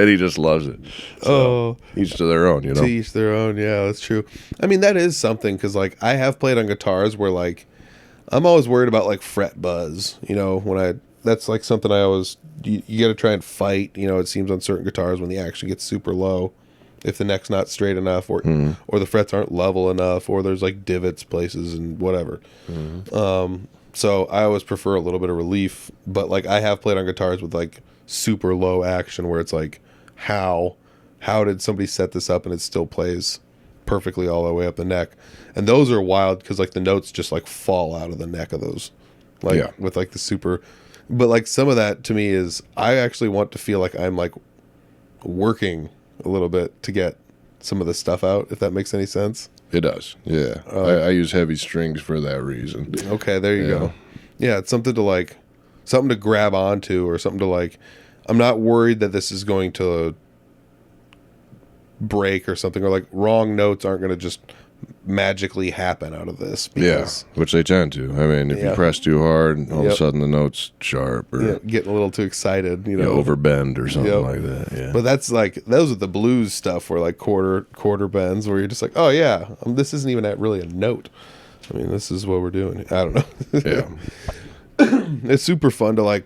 Speaker 3: he just loves it. So, each to their own,
Speaker 1: To each their own, yeah, that's true. I mean, that is something, because like I have played on guitars where like I'm always worried about like fret buzz. That's like something I always you got to try and fight. It seems on certain guitars when the action gets super low, if the neck's not straight enough, or the frets aren't level enough, or there's like divots places and whatever. So I always prefer a little bit of relief, but like I have played on guitars with like super low action where it's like, how did somebody set this up and it still plays perfectly all the way up the neck? And those are wild because like the notes just like fall out of the neck of those, with like the super. But like some of that to me is I actually want to feel like I'm like working a little bit to get some of the stuff out, if that makes any sense.
Speaker 3: It does, yeah. I use heavy strings for that reason.
Speaker 1: Okay, there you go. Yeah, it's something to grab onto, or something to like. I'm not worried that this is going to break or something, or like wrong notes aren't going to just magically happen out of this.
Speaker 3: Because, which they tend to. I mean, if you press too hard, all of a sudden the note's sharp, or
Speaker 1: getting a little too excited,
Speaker 3: overbend or something like that. Yeah,
Speaker 1: but that's like those are the blues stuff where like quarter bends where you're just like, oh yeah, this isn't even really a note. I mean, this is what we're doing. I don't know.
Speaker 3: Yeah,
Speaker 1: it's super fun to like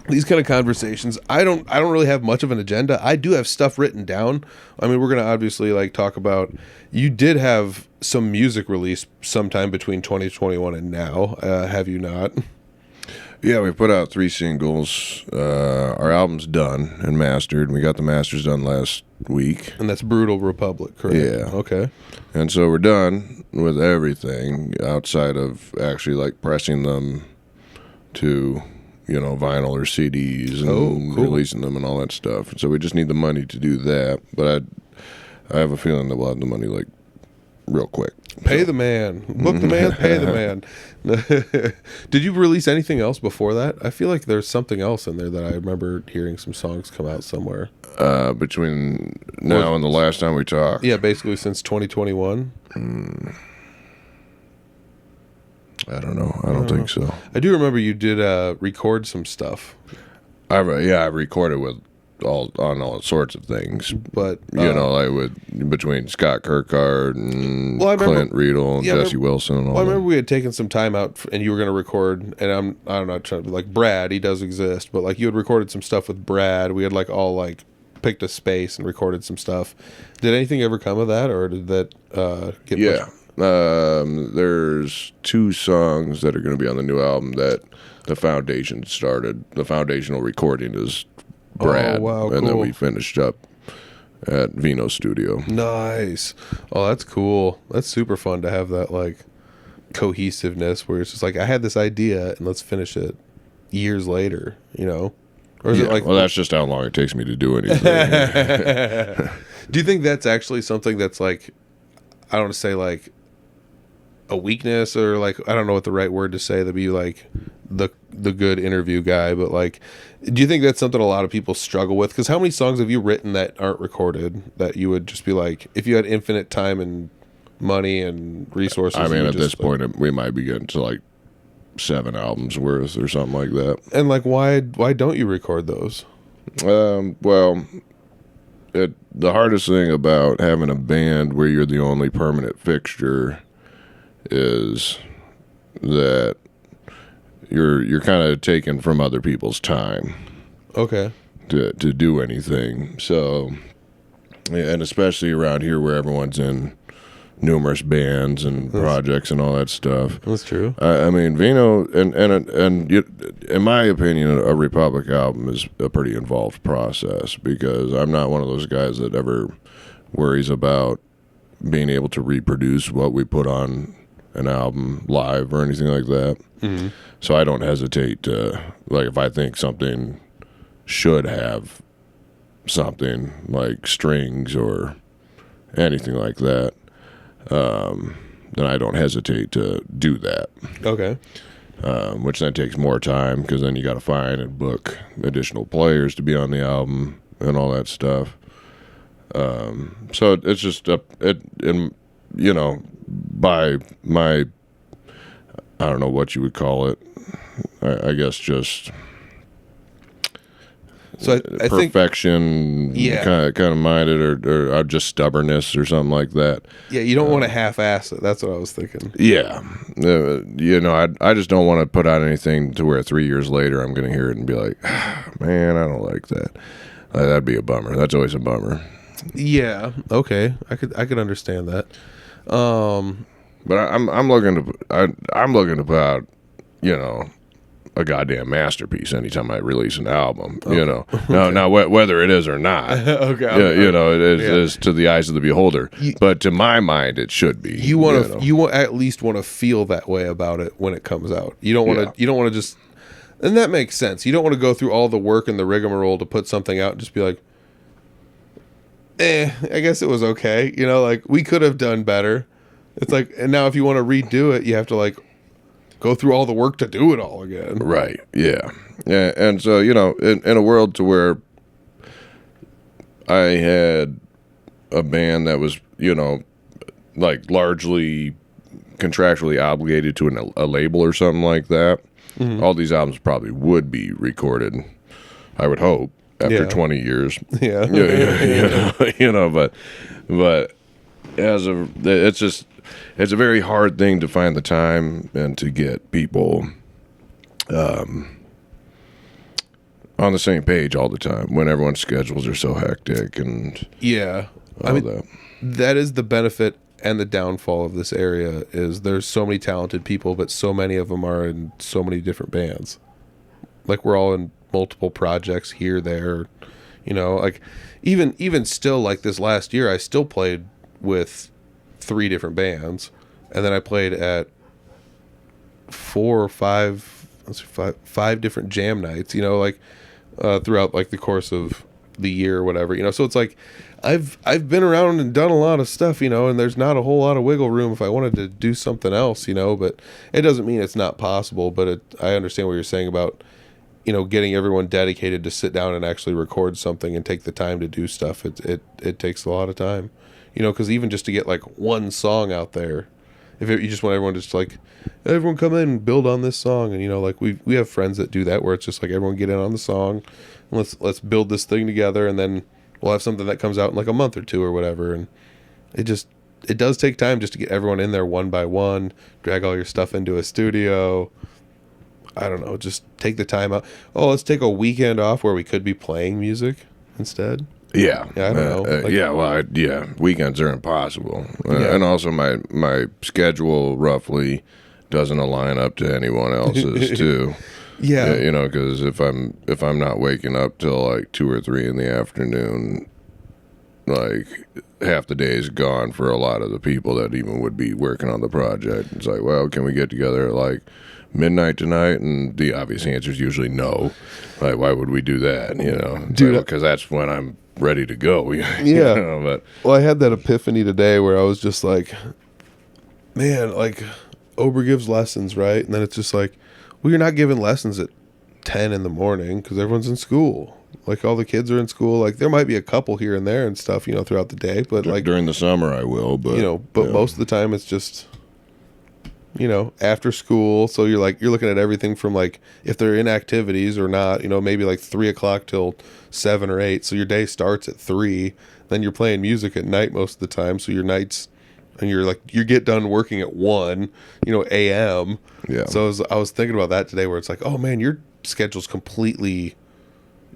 Speaker 1: these kind of conversations. I don't really have much of an agenda. I do have stuff written down. I mean, we're going to obviously like talk about, you did have some music release sometime between 2021 and now. Have you not?
Speaker 3: Yeah, we put out 3 singles. Our album's done and mastered. We got the masters done last week.
Speaker 1: And that's Brutal Republic, correct?
Speaker 3: Yeah.
Speaker 1: Okay.
Speaker 3: And so we're done with everything outside of actually like pressing them to vinyl or CDs and releasing them and all that stuff. So we just need the money to do that. But I have a feeling that we'll have the money like real quick.
Speaker 1: Pay the man. Book the man, pay the man. Did you release anything else before that? I feel like there's something else in there that I remember hearing some songs come out somewhere.
Speaker 3: Between now and the last time we talked?
Speaker 1: Yeah, basically since 2021.
Speaker 3: I don't know. I don't think so.
Speaker 1: I do remember you did record some stuff.
Speaker 3: I recorded with all sorts of things,
Speaker 1: but
Speaker 3: like between Scott Kirkard and Clint Riedel and Jesse Wilson and all.
Speaker 1: I remember we had taken some time out and you were going to record, and I don't know, trying to like Brad. He does exist, but like you had recorded some stuff with Brad. We had like all like picked a space and recorded some stuff. Did anything ever come of that, or did that get pushed?
Speaker 3: There's 2 songs that are going to be on the new album that the foundation started. The foundational recording is Brad, and then we finished up at Vino Studio.
Speaker 1: Nice. Oh, that's cool. That's super fun to have that like cohesiveness where it's just like I had this idea and let's finish it years later, Or is it like?
Speaker 3: Well, that's just how long it takes me to do anything.
Speaker 1: Do you think that's actually something that's like, I don't want to say like a weakness, or like I don't know what the right word to say to be like the good interview guy, but like, do you think that's something a lot of people struggle with? Because how many songs have you written that aren't recorded that you would just be like, if you had infinite time and money and resources?
Speaker 3: I mean, at this point, we might be getting to like 7 albums worth or something like that.
Speaker 1: And like, why don't you record those?
Speaker 3: Well, the hardest thing about having a band where you're the only permanent fixture is that you're kind of taken from other people's time.
Speaker 1: Okay.
Speaker 3: To do anything. So, and especially around here where everyone's in numerous bands and projects and all that stuff.
Speaker 1: That's true.
Speaker 3: I mean, Vino and in my opinion, a Republic album is a pretty involved process, because I'm not one of those guys that ever worries about being able to reproduce what we put on an album live or anything like that. Mm-hmm. So I don't hesitate to, like, if I think something should have something like strings or anything like that, then I don't hesitate to do that.
Speaker 1: Okay.
Speaker 3: Which then takes more time, because then you got to find and book additional players to be on the album and all that stuff. So it's just by my, I don't know what you would call it. I guess just
Speaker 1: so I
Speaker 3: perfection,
Speaker 1: think,
Speaker 3: kind of minded, or just stubbornness or something like that.
Speaker 1: Yeah, you don't want to half-ass it. That's what I was thinking.
Speaker 3: Yeah, I just don't want to put out anything to where 3 years later I'm going to hear it and be like, man, I don't like that. That'd be a bummer. That's always a bummer.
Speaker 1: Yeah. Okay. I could understand that.
Speaker 3: But I'm looking to put out, a goddamn masterpiece anytime I release an album. Okay. Now whether it is or not.
Speaker 1: Okay.
Speaker 3: It is to the eyes of the beholder. But to my mind, it should be.
Speaker 1: You at least want to feel that way about it when it comes out. You don't want to. You don't want to just. And that makes sense. You don't want to go through all the work and the rigmarole to put something out and just be like, I guess it was okay. Like, we could have done better. It's like, and now if you want to redo it, you have to, like, go through all the work to do it all again.
Speaker 3: Right. Yeah. Yeah. And so, in a world to where I had a band that was, like, largely contractually obligated to a label or something like that, mm-hmm. all these albums probably would be recorded, I would hope, after 20 years.
Speaker 1: Yeah.
Speaker 3: But it's a very hard thing to find the time and to get people on the same page all the time when everyone's schedules are so hectic and
Speaker 1: that is the benefit and the downfall of this area. Is there's so many talented people, but so many of them are in so many different bands. Like, we're all in multiple projects here, there, like even still, like this last year, I still played with 3 different bands, and then I played at 4 or 5 different jam nights, throughout like the course of the year or whatever, so it's like I've been around and done a lot of stuff, and there's not a whole lot of wiggle room if I wanted to do something else, but it doesn't mean it's not possible. But I understand what you're saying about getting everyone dedicated to sit down and actually record something and take the time to do stuff. It takes a lot of time, because even just to get like one song out there, you just want everyone to just like, everyone come in and build on this song. And, like we have friends that do that, where it's just like, everyone get in on the song, and let's build this thing together. And then we'll have something that comes out in like a month or 2 or whatever. And it does take time just to get everyone in there one by one, drag all your stuff into a studio. I don't know, just take the time out. Oh, let's take a weekend off where we could be playing music instead.
Speaker 3: Yeah.
Speaker 1: I don't know.
Speaker 3: Weekends are impossible. And also my schedule roughly doesn't align up to anyone else's too.
Speaker 1: Yeah.
Speaker 3: Because if I'm not waking up till like 2 or 3 in the afternoon, like half the day is gone for a lot of the people that even would be working on the project. It's like, well, can we get together at like midnight tonight? And the obvious answer is usually no. Like, why would we do that? Dude, because that's when I'm ready to go.
Speaker 1: Yeah. Well, I had that epiphany today where I was just like, man, like, Ober gives lessons, right? And then it's just like, well, you're not giving lessons at 10 in the morning because everyone's in school. Like, all the kids are in school. Like, there might be a couple here and there and stuff, throughout the day. But like,
Speaker 3: during the summer, I will. But
Speaker 1: most of the time, it's just, after school. So you're looking at everything from like, if they're in activities or not. Maybe like 3 o'clock till 7 or 8. So your day starts at 3. Then you're playing music at night most of the time. So your nights, and you get done working at 1, a.m.
Speaker 3: Yeah.
Speaker 1: So I was thinking about that today, where it's like, oh man, your schedule's completely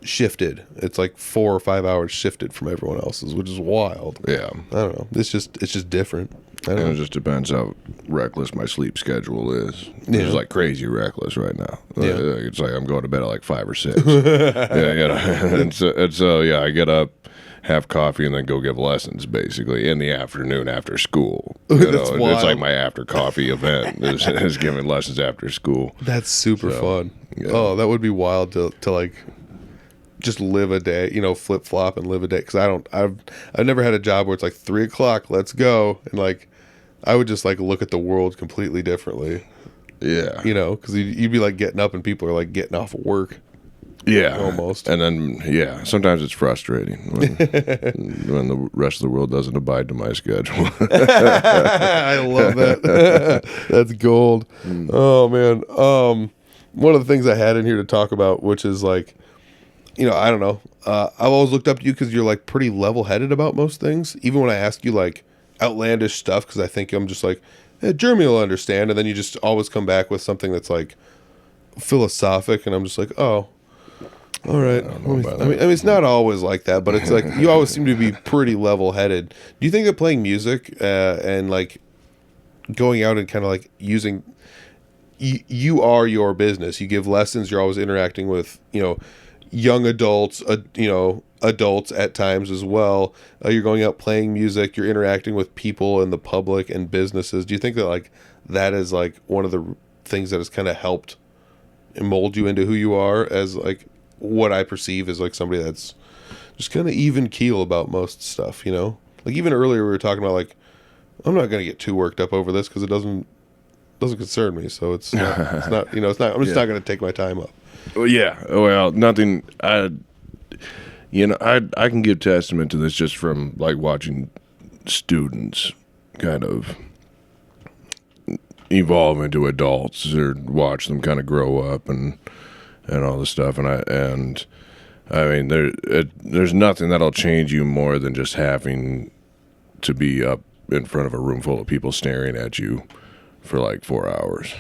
Speaker 1: shifted. It's like 4 or 5 hours shifted from everyone else's, which is wild.
Speaker 3: Yeah.
Speaker 1: I don't know. It's just different. I don't
Speaker 3: And
Speaker 1: know.
Speaker 3: it just depends how reckless my sleep schedule is.
Speaker 1: Yeah.
Speaker 3: It's like crazy reckless right now.
Speaker 1: Yeah.
Speaker 3: It's like I'm going to bed at like 5 or 6. and so yeah, I get up, have coffee, and then go give lessons basically in the afternoon after school.
Speaker 1: That's
Speaker 3: It's
Speaker 1: wild.
Speaker 3: like my after coffee event is giving lessons after school.
Speaker 1: That's super fun.
Speaker 3: yeah.
Speaker 1: Oh, that would be wild to like just live a day, flip flop and live a day. Because I've never had a job where it's like 3 o'clock, let's go, and like I would just like look at the world completely differently.
Speaker 3: Yeah.
Speaker 1: Because you'd be like getting up and people are like getting off of work.
Speaker 3: Yeah,
Speaker 1: Almost.
Speaker 3: And then, sometimes it's frustrating when the rest of the world doesn't abide to my schedule.
Speaker 1: I love that. That's gold. Oh man. One of the things I had in here to talk about, which is like, I don't know. I've always looked up to you because you're like pretty level-headed about most things. Even when I ask you like outlandish stuff, because I think I'm just like, Jeremy will understand, and then you just always come back with something that's like philosophic, and I'm just like, oh. All right. I mean, it's not always like that, but it's like you always seem to be pretty level-headed. Do you think that playing music and like going out and kind of like using, you are your business. You give lessons. You're always interacting with young adults. Adults at times as well. You're going out playing music. You're interacting with people in the public and businesses. Do you think that like that is like one of the things that has kind of helped mold you into who you are as like what I perceive as like somebody that's just kind of even keel about most stuff, like even earlier we were talking about like, I'm not going to get too worked up over this because it doesn't concern me. So it's not, I'm just not going to take my time up.
Speaker 3: Well, yeah. Well, nothing. I can give testament to this just from like watching students kind of evolve into adults or watch them kind of grow up and all this stuff. And I mean, there's nothing that'll change you more than just having to be up in front of a room full of people staring at you for like 4 hours.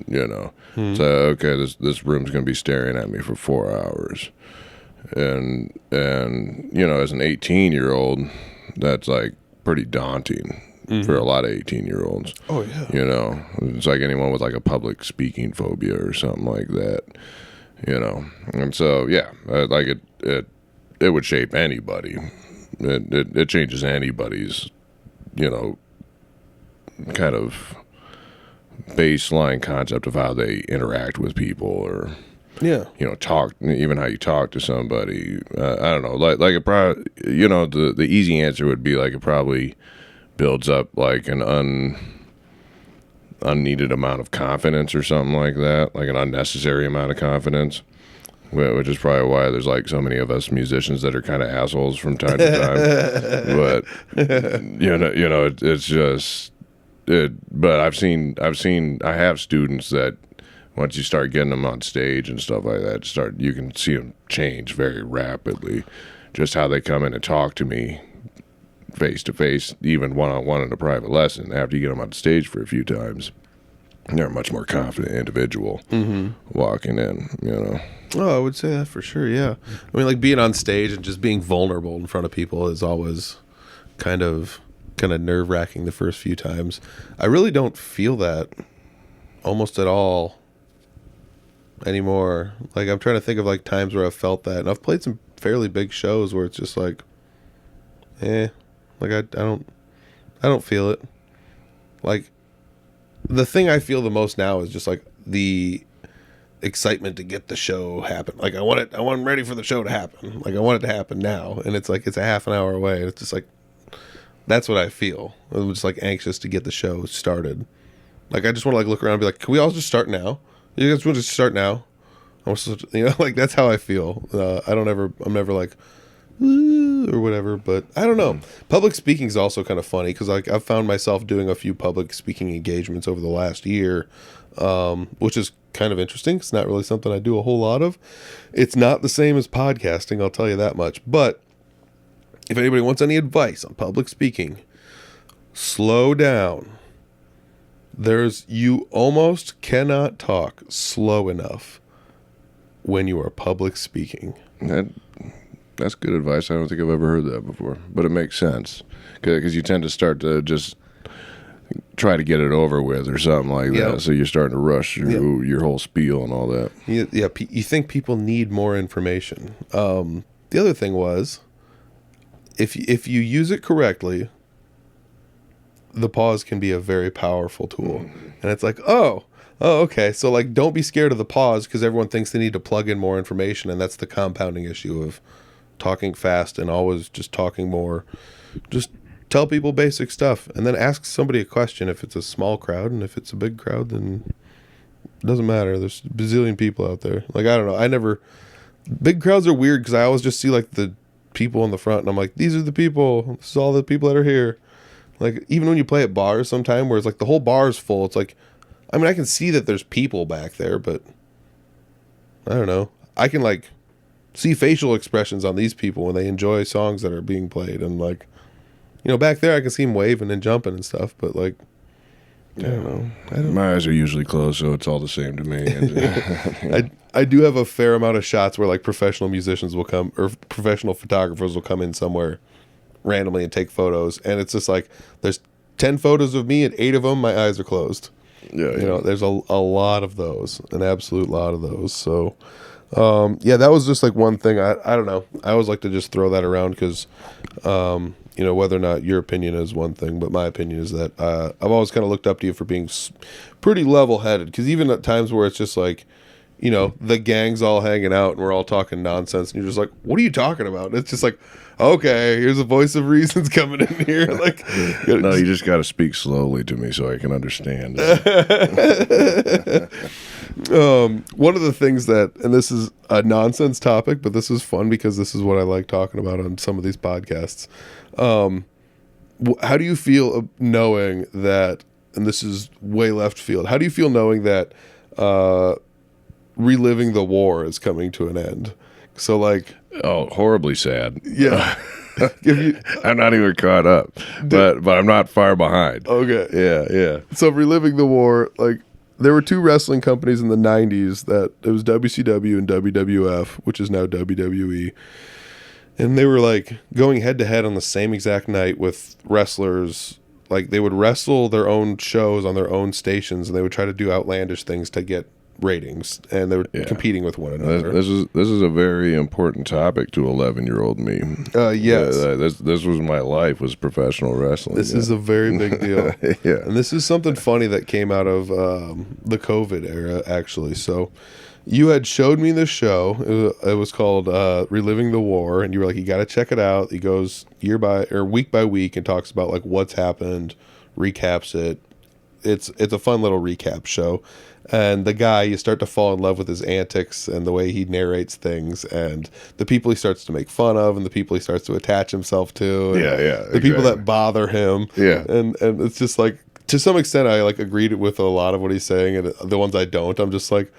Speaker 3: So okay, this room's gonna be staring at me for 4 hours, and as an 18-year-old, that's like pretty daunting for a lot of 18-year-olds.
Speaker 1: Oh yeah.
Speaker 3: It's like anyone with like a public speaking phobia or something like that. And so like it would shape anybody. It changes anybody's kind of baseline concept of how they interact with people or talk, even how you talk to somebody. I don't know, like it probably, the easy answer would be like it probably builds up like an unneeded amount of confidence or something like that, like an unnecessary amount of confidence, which is probably why there's like so many of us musicians that are kind of assholes from time to time. But it's just it. But I have students that once you start getting them on stage and stuff like that, you can see them change very rapidly, just how they come in and talk to me face to face, even one-on-one in a private lesson. After you get them on stage for a few times, they're a much more confident individual walking in.
Speaker 1: Oh, I would say that for sure. Yeah, I mean, like being on stage and just being vulnerable in front of people is always kind of nerve-wracking the first few times. I really don't feel that almost at all anymore. Like I'm trying to think of like times where I've felt that, and I've played some fairly big shows where it's just like, like I don't feel it. Like the thing I feel the most now is just like the excitement to get the show happen. Like I want ready for the show to happen. Like I want it to happen now, and it's like it's a half an hour away, and it's just like that's what I feel. I'm just like anxious to get the show started. Like I just want to like look around and be like, can we all just start now? You guys want to just start now? Like that's how I feel. I'm never like or whatever, but I don't know. Public speaking is also kind of funny because like I've found myself doing a few public speaking engagements over the last year, which is kind of interesting. It's not really something I do a whole lot of. It's not the same as podcasting, I'll tell you that much. But if anybody wants any advice on public speaking, slow down. You almost cannot talk slow enough when you are public speaking.
Speaker 3: That's good advice. I don't think I've ever heard that before, but it makes sense because you tend to start to just try to get it over with or something like that. So you're starting to rush through your whole spiel and all that.
Speaker 1: Yeah, you think people need more information. The other thing was, if you use it correctly, the pause can be a very powerful tool. And it's like, oh, okay. So like, don't be scared of the pause because everyone thinks they need to plug in more information, and that's the compounding issue of talking fast and always just talking more. Just tell people basic stuff, and then ask somebody a question if it's a small crowd, and if it's a big crowd, then it doesn't matter. There's a bazillion people out there. Like, I don't know. Big crowds are weird because I always just see like the people in the front, and I'm like, these are the people. This is all the people that are here. Like, even when you play at bars sometime where it's like the whole bar is full, it's like, I mean, I can see that there's people back there, but I don't know. I can like see facial expressions on these people when they enjoy songs that are being played, and like, you know, back there I can see them waving and jumping and stuff, but like, I don't know.
Speaker 3: My eyes are usually closed, so it's all the same to me.
Speaker 1: I do have a fair amount of shots where like professional musicians will come, or professional photographers will come in somewhere randomly and take photos, and it's just like there's 10 photos of me and 8 of them my eyes are closed. You know, there's a lot of those, an absolute lot of those. So that was just like one thing. I don't know, I always like to just throw that around because you know, whether or not your opinion is one thing, but my opinion is that I've always kind of looked up to you for being pretty level-headed, because even at times where it's just like, you know, the gang's all hanging out and we're all talking nonsense, and you're just like, what are you talking about? It's just like, okay, here's a voice of reason's coming in here. Like,
Speaker 3: no, you just got to speak slowly to me so I can understand.
Speaker 1: One of the things that, and this is a nonsense topic, but this is fun because this is what I like talking about on some of these podcasts. How do you feel knowing that, and this is way left field, how do you feel knowing that reliving the war is coming to an end? So like,
Speaker 3: oh, horribly sad.
Speaker 1: Yeah.
Speaker 3: I'm not even caught up, but I'm not far behind.
Speaker 1: Okay.
Speaker 3: Yeah.
Speaker 1: So reliving the war, like, there were 2 wrestling companies in the 90s that it was WCW and WWF, which is now WWE. And they were like going head to head on the same exact night with wrestlers. Like, they would wrestle their own shows on their own stations, and they would try to do outlandish things to get ratings, and they were competing with one another.
Speaker 3: This is a very important topic to 11-year-old me.
Speaker 1: Yes.
Speaker 3: This was my life, was professional wrestling.
Speaker 1: This is a very big deal.
Speaker 3: Yeah.
Speaker 1: And this is something funny that came out of the COVID era, actually. So you had showed me this show. It was called Reliving the War, and you were like, you got to check it out. He goes week by week and talks about like what's happened, recaps it. It's a fun little recap show. And the guy, you start to fall in love with his antics and the way he narrates things, and the people he starts to make fun of, and the people he starts to attach himself to. The people that bother him.
Speaker 3: Yeah.
Speaker 1: And it's just like, to some extent, I like agreed with a lot of what he's saying, and the ones I don't, I'm just like,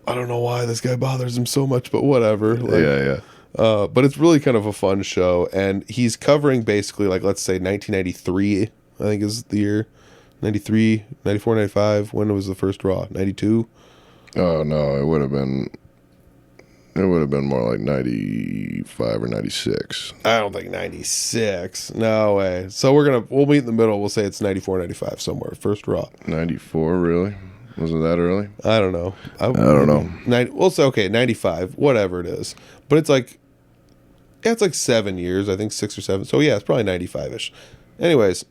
Speaker 1: I don't know why this guy bothers him so much, but whatever. Like, but it's really kind of a fun show, and he's covering basically, like, let's say 1993, I think is the year. 93, 94, 95. When was the first Raw? 92?
Speaker 3: Oh no, it would have been more like 95 or 96.
Speaker 1: I don't think 96. No way. So we'll meet in the middle. We'll say it's 94, 95 somewhere. First Raw.
Speaker 3: 94, really? Was it that early?
Speaker 1: I don't know.
Speaker 3: I don't know.
Speaker 1: We'll say, okay, 95, whatever it is. But it's like 7 years, I think 6 or 7. So yeah, it's probably 95-ish. Anyways,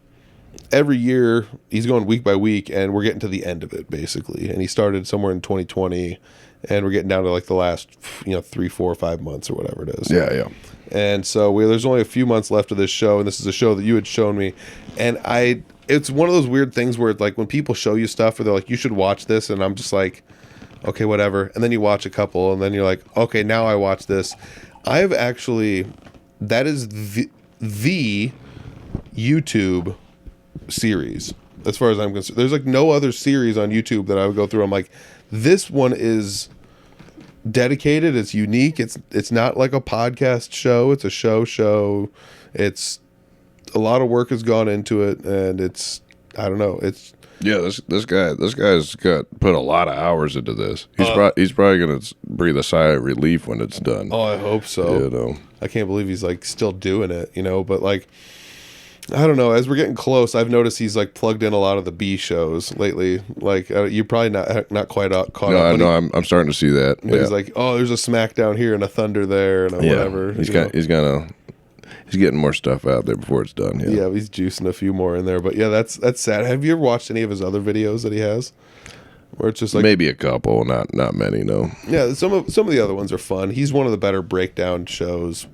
Speaker 1: every year he's going week by week, and we're getting to the end of it basically. And he started somewhere in 2020, and we're getting down to like the last 3, 4, 5 months or whatever it is.
Speaker 3: Yeah.
Speaker 1: And so there's only a few months left of this show, and this is a show that you had shown me, and it's one of those weird things where it's like when people show you stuff, or they're like, you should watch this, and I'm just like, okay, whatever. And then you watch a couple, and then you're like, okay, now I watch this. I've actually, that is the YouTube series as far as I'm concerned. There's like no other series on YouTube that I would go through. I'm like, this one is dedicated, it's unique, it's not like a podcast show, it's a show. It's a lot of work has gone into it, and it's, I don't know, it's
Speaker 3: Yeah, this guy's got put a lot of hours into this. He's probably gonna breathe a sigh of relief when it's done.
Speaker 1: Oh, I hope so.
Speaker 3: You know,
Speaker 1: I can't believe he's like still doing it. You know, but like, I don't know. As we're getting close, I've noticed he's like plugged in a lot of the B shows lately. Like you're probably not quite caught up.
Speaker 3: No, I'm starting to see that.
Speaker 1: But he's like, oh, there's a SmackDown here and a Thunder there and a whatever.
Speaker 3: He's getting more stuff out there before it's done.
Speaker 1: Yeah, he's juicing a few more in there. But yeah, that's sad. Have you ever watched any of his other videos that he has? Where it's just like
Speaker 3: maybe a couple, not many. No.
Speaker 1: Yeah, some of the other ones are fun. He's one of the better breakdown shows,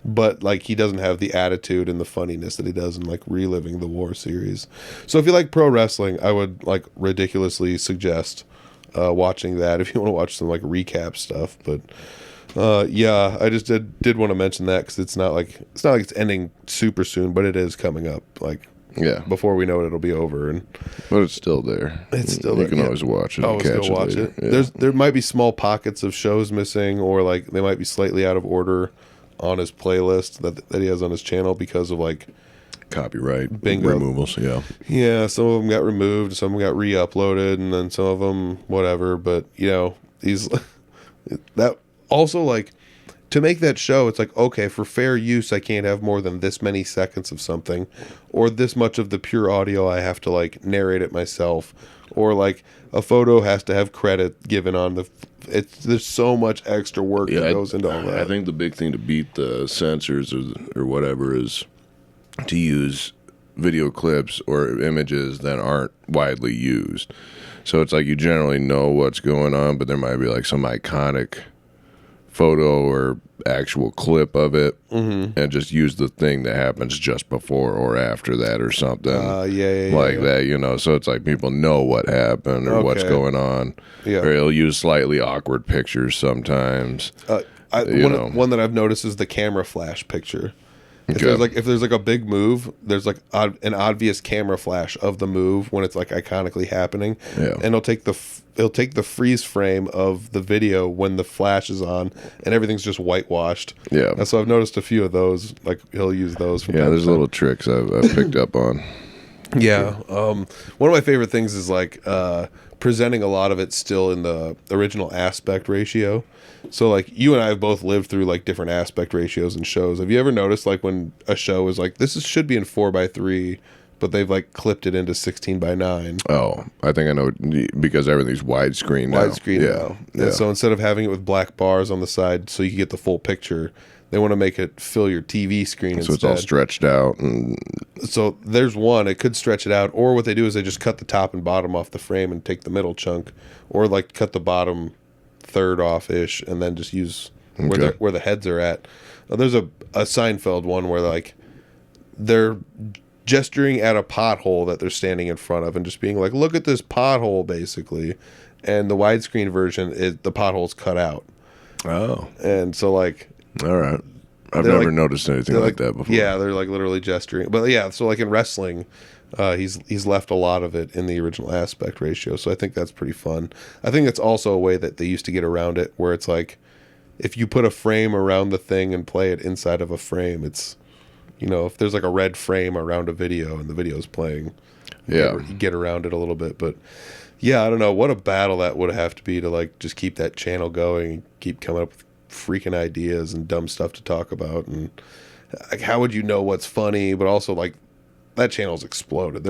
Speaker 1: but like he doesn't have the attitude and the funniness that he does in like Reliving the War series. So if you like pro wrestling, I would like ridiculously suggest watching that if you want to watch some like recap stuff. But yeah, I just did want to mention that because it's not like it's ending super soon, but it is coming up. Like before we know it, it'll be over.
Speaker 3: But it's still there.
Speaker 1: It's still there.
Speaker 3: You can always watch it.
Speaker 1: Still watch it. Yeah. There might be small pockets of shows missing, or like they might be slightly out of order on his playlist that he has on his channel because of like
Speaker 3: copyright removals.
Speaker 1: Yeah, some of them got removed, some of them got re-uploaded, and then some of them whatever. But you know, he's that also like to make that show. It's like, okay, for fair use, I can't have more than this many seconds of something, or this much of the pure audio. I have to like narrate it myself, or like a photo has to have credit given on the. There's so much extra work that goes into all that.
Speaker 3: I think the big thing to beat the censors or whatever is to use video clips or images that aren't widely used. So it's like you generally know what's going on, but there might be like some iconic photo or actual clip of it, and just use the thing that happens just before or after that or something that, you know. So it's like people know what happened or what's going on. Or he'll use slightly awkward pictures sometimes.
Speaker 1: One that I've noticed is the camera flash picture. If there's like a big move, there's like an obvious camera flash of the move when it's like iconically happening, and it'll take the freeze frame of the video when the flash is on, and everything's just whitewashed. Yeah, and so I've noticed a few of those. Like he'll use those. From
Speaker 3: there's little tricks I've picked up on.
Speaker 1: Yeah, one of my favorite things is like presenting a lot of it still in the original aspect ratio. So like you and I have both lived through like different aspect ratios and shows. Have you ever noticed like when a show is like should be in 4:3, but they've like clipped it into 16:9?
Speaker 3: Oh, I think I know, because everything's widescreen now.
Speaker 1: Now. Yeah. And so instead of having it with black bars on the side so you can get the full picture, they want to make it fill your TV screen instead.
Speaker 3: So it's all stretched out.
Speaker 1: So there's one, it could stretch it out, or what they do is they just cut the top and bottom off the frame and take the middle chunk, or like cut the bottom third off-ish and then just use where the heads are at. There's a Seinfeld one where like they're gesturing at a pothole that they're standing in front of and just being like, look at this pothole, basically. And the widescreen version, the pothole's cut out.
Speaker 3: Oh.
Speaker 1: And so like...
Speaker 3: All right. I've never noticed anything like that before.
Speaker 1: Yeah, they're like literally gesturing. But yeah, so like in wrestling, he's left a lot of it in the original aspect ratio. So I think that's pretty fun. I think that's also a way that they used to get around it, where it's like if you put a frame around the thing and play it inside of a frame, it's, you know, if there's like a red frame around a video and the video's playing, you get around it a little bit. But yeah, I don't know what a battle that would have to be to like just keep that channel going and keep coming up with freaking ideas and dumb stuff to talk about. And like, how would you know what's funny? But also like that channel's exploded.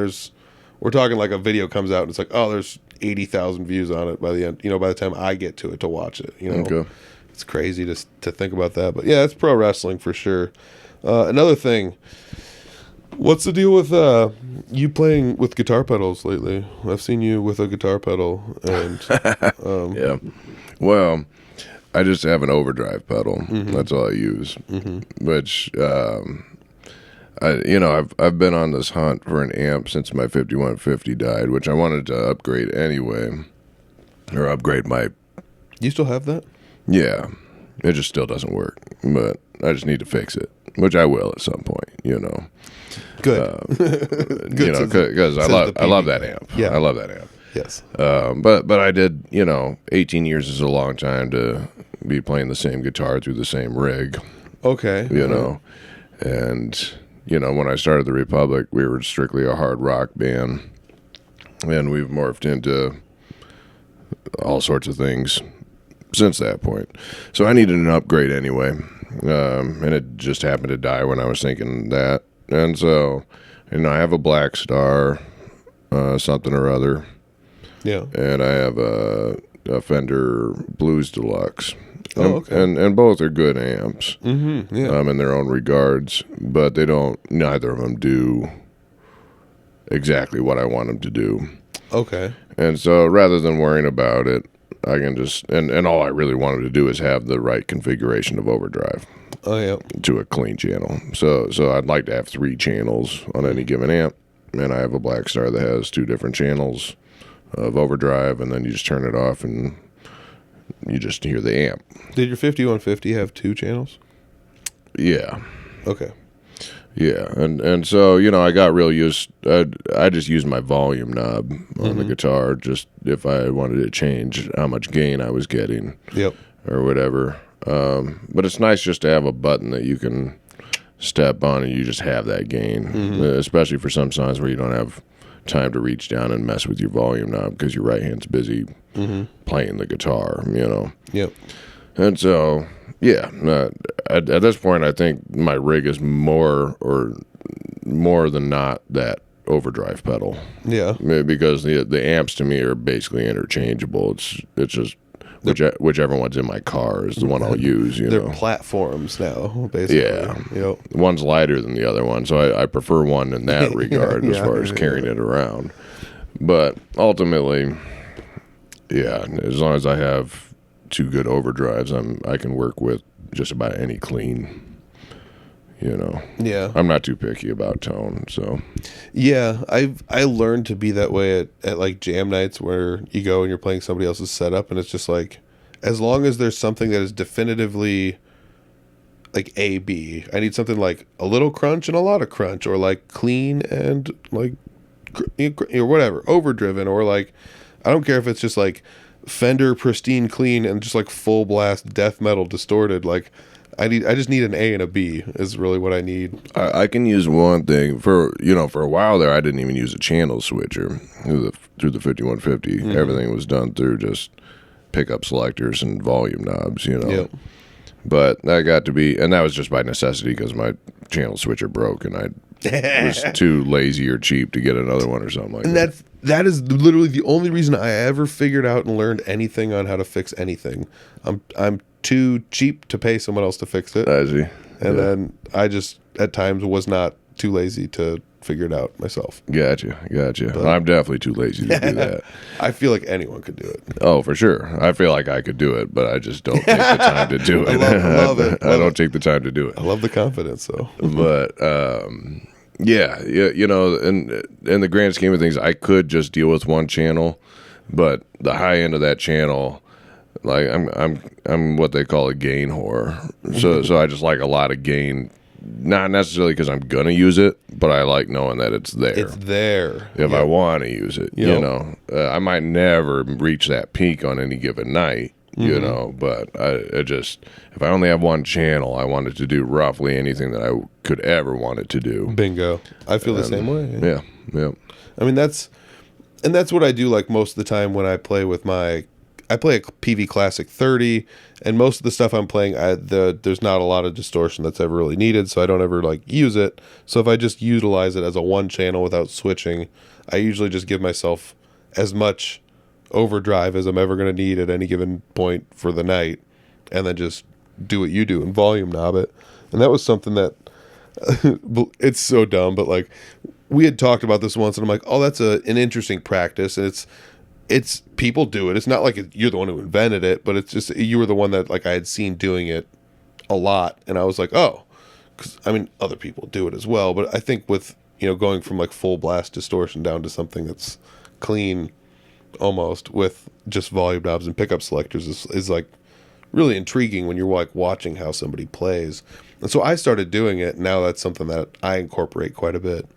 Speaker 1: We're talking like a video comes out and it's like, oh, there's 80,000 views on it by the end, you know, by the time I get to it to watch it, you know. It's crazy to think about that. But yeah, it's pro wrestling for sure. Another thing, what's the deal with you playing with guitar pedals lately? I've seen you with a guitar pedal and
Speaker 3: yeah. Well, I just have an overdrive pedal. That's all I use. Which I've been on this hunt for an amp since my 5150 died, which I wanted to upgrade anyway, or upgrade my.
Speaker 1: You still have that?
Speaker 3: Yeah, it just still doesn't work, but I just need to fix it, which I will at some point. You know,
Speaker 1: good.
Speaker 3: Good, you know, because I love that amp.
Speaker 1: Yeah,
Speaker 3: I love that amp.
Speaker 1: Yes.
Speaker 3: But I did, 18 years is a long time to be playing the same guitar through the same rig.
Speaker 1: Okay.
Speaker 3: You know, and when I started the Republic, we were strictly a hard rock band. And we've morphed into all sorts of things since that point. So I needed an upgrade anyway. And it just happened to die when I was thinking that. And so, I have a Black Star, something or other.
Speaker 1: Yeah.
Speaker 3: And I have a Fender Blues Deluxe.
Speaker 1: Oh, okay.
Speaker 3: And both are good amps.
Speaker 1: Mm-hmm. Yeah.
Speaker 3: In their own regards, but neither of them do exactly what I want them to do.
Speaker 1: Okay.
Speaker 3: And so rather than worrying about it, I can just, and all I really wanted to do is have the right configuration of overdrive.
Speaker 1: Oh, yeah.
Speaker 3: To a clean channel. So I'd like to have 3 channels on any given amp, and I have a Black Star that has 2 different channels of overdrive, and then you just turn it off and you just hear the amp.
Speaker 1: Did your 5150 have 2 channels?
Speaker 3: Yeah.
Speaker 1: Okay.
Speaker 3: Yeah, and so, I got real used, I just used my volume knob on the guitar, just if I wanted to change how much gain I was getting.
Speaker 1: Yep.
Speaker 3: Or whatever. But it's nice just to have a button that you can step on and you just have that gain, especially for some songs where you don't have time to reach down and mess with your volume knob because your right hand's busy playing the guitar,
Speaker 1: Yep.
Speaker 3: And so, yeah, at this point, I think my rig is more than not that overdrive pedal.
Speaker 1: Yeah.
Speaker 3: Because the amps to me are basically interchangeable. It's just whichever one's in my car is the one I'll use.
Speaker 1: They're platforms now, basically.
Speaker 3: Yeah.
Speaker 1: Yep.
Speaker 3: One's lighter than the other one, so I prefer one in that regard as far as carrying it around. But ultimately, yeah, as long as I have 2 good overdrives, I can work with just about any clean.
Speaker 1: Yeah.
Speaker 3: I'm not too picky about tone, so.
Speaker 1: Yeah, I learned to be that way at like jam nights where you go and you're playing somebody else's setup, and it's just like, as long as there's something that is definitively like A, B, I need something like a little crunch and a lot of crunch, or like clean and like, or whatever, overdriven, or like, I don't care if it's just like Fender pristine clean and just like full blast death metal distorted, like, I just need an A and a B is really what I need.
Speaker 3: I can use one thing for a while there. I didn't even use a channel switcher through the 5150. Everything was done through just pickup selectors and volume knobs.
Speaker 1: Yep.
Speaker 3: But that got to be, and that was just by necessity because my channel switcher broke and I was too lazy or cheap to get another one or something like that.
Speaker 1: And that is literally the only reason I ever figured out and learned anything on how to fix anything. I'm too cheap to pay someone else to fix it.
Speaker 3: I see.
Speaker 1: And then I just, at times, was not too lazy to figure it out myself.
Speaker 3: Gotcha. But I'm definitely too lazy to do that.
Speaker 1: I feel like anyone could do it.
Speaker 3: Oh, for sure. I feel like I could do it, but I just don't take the time to do it.
Speaker 1: I love it.
Speaker 3: I don't take the time to do it.
Speaker 1: I love the confidence, though.
Speaker 3: But, yeah, in the grand scheme of things, I could just deal with one channel, but the high end of that channel, like I'm what they call a gain whore. So I just like a lot of gain, not necessarily because I'm gonna use it, but I like knowing that it's there.
Speaker 1: It's there
Speaker 3: if I want to use it. I might never reach that peak on any given night. But I just, if I only have one channel, I want it to do roughly anything that I could ever want it to do.
Speaker 1: Bingo. I feel the same way.
Speaker 3: Yeah.
Speaker 1: I mean, that's what I do like most of the time when I play with I play a PV Classic 30, and most of the stuff I'm playing, there's not a lot of distortion that's ever really needed, so I don't ever like use it. So if I just utilize it as a one channel without switching, I usually just give myself as much overdrive as I'm ever going to need at any given point for the night, and then just do what you do and volume knob it. And that was something that it's so dumb, but like we had talked about this once, and I'm like, oh, that's an interesting practice, and it's people do it. It's not like you're the one who invented it, but it's just you were the one that like I had seen doing it a lot, and I was like, oh, because I mean other people do it as well, but I think with going from like full blast distortion down to something that's clean almost with just volume knobs and pickup selectors is like really intriguing when you're like watching how somebody plays. And so I started doing it. Now that's something that I incorporate quite a bit,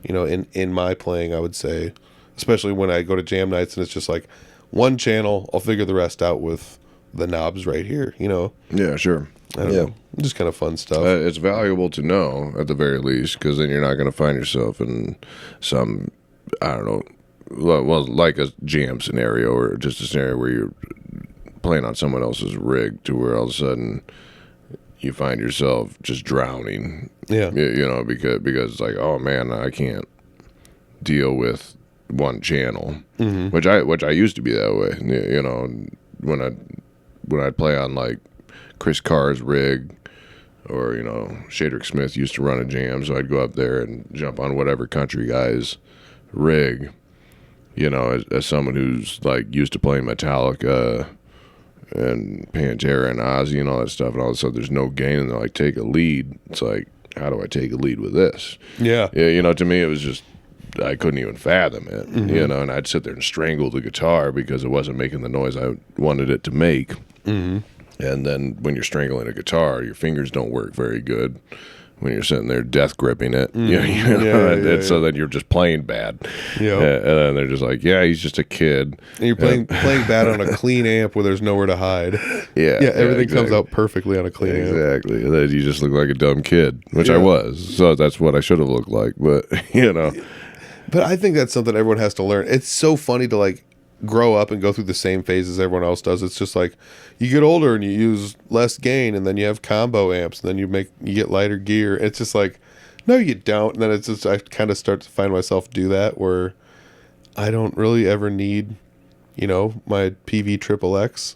Speaker 1: in my playing, I would say, especially when I go to jam nights and it's just like one channel, I'll figure the rest out with the knobs right here,
Speaker 3: Yeah, sure.
Speaker 1: I don't know. Just kind of fun stuff.
Speaker 3: It's valuable to know at the very least, because then you're not going to find yourself in some, I don't know, well, like a jam scenario or just a scenario where you're playing on someone else's rig to where all of a sudden you find yourself just drowning.
Speaker 1: Yeah.
Speaker 3: You know, because it's like, oh man, I can't deal with one channel, which I used to be that way. You know, when I'd play on like Chris Carr's rig, or you know, Shadrick Smith used to run a jam, so I'd go up there and jump on whatever country guy's rig. You know, as someone who's like used to playing Metallica and Pantera and Ozzy and all that stuff, and all of a sudden there's no gain, and they're like, take a lead. It's like, how do I take a lead with this?
Speaker 1: Yeah.
Speaker 3: You know, to me it was just, I couldn't even fathom it. You know, and I'd sit there and strangle the guitar because it wasn't making the noise I wanted it to make. And then when you're strangling a guitar, your fingers don't work very good when you're sitting there death gripping it. So then you're just playing bad.
Speaker 1: Yeah.
Speaker 3: And then they're just like, yeah, he's just a kid.
Speaker 1: And you're playing bad on a clean amp where there's nowhere to hide.
Speaker 3: Yeah.
Speaker 1: Everything comes out perfectly on a clean amp.
Speaker 3: Exactly. And then you just look like a dumb kid, which I was. So that's what I should have looked like. But, you know.
Speaker 1: But I think that's something everyone has to learn. It's so funny to like grow up and go through the same phases everyone else does. It's just like you get older and you use less gain, and then you have combo amps, and then you get lighter gear. It's just like, no, you don't. And then it's just, I kind of start to find myself do that where I don't really ever need, you know, my PV Triple X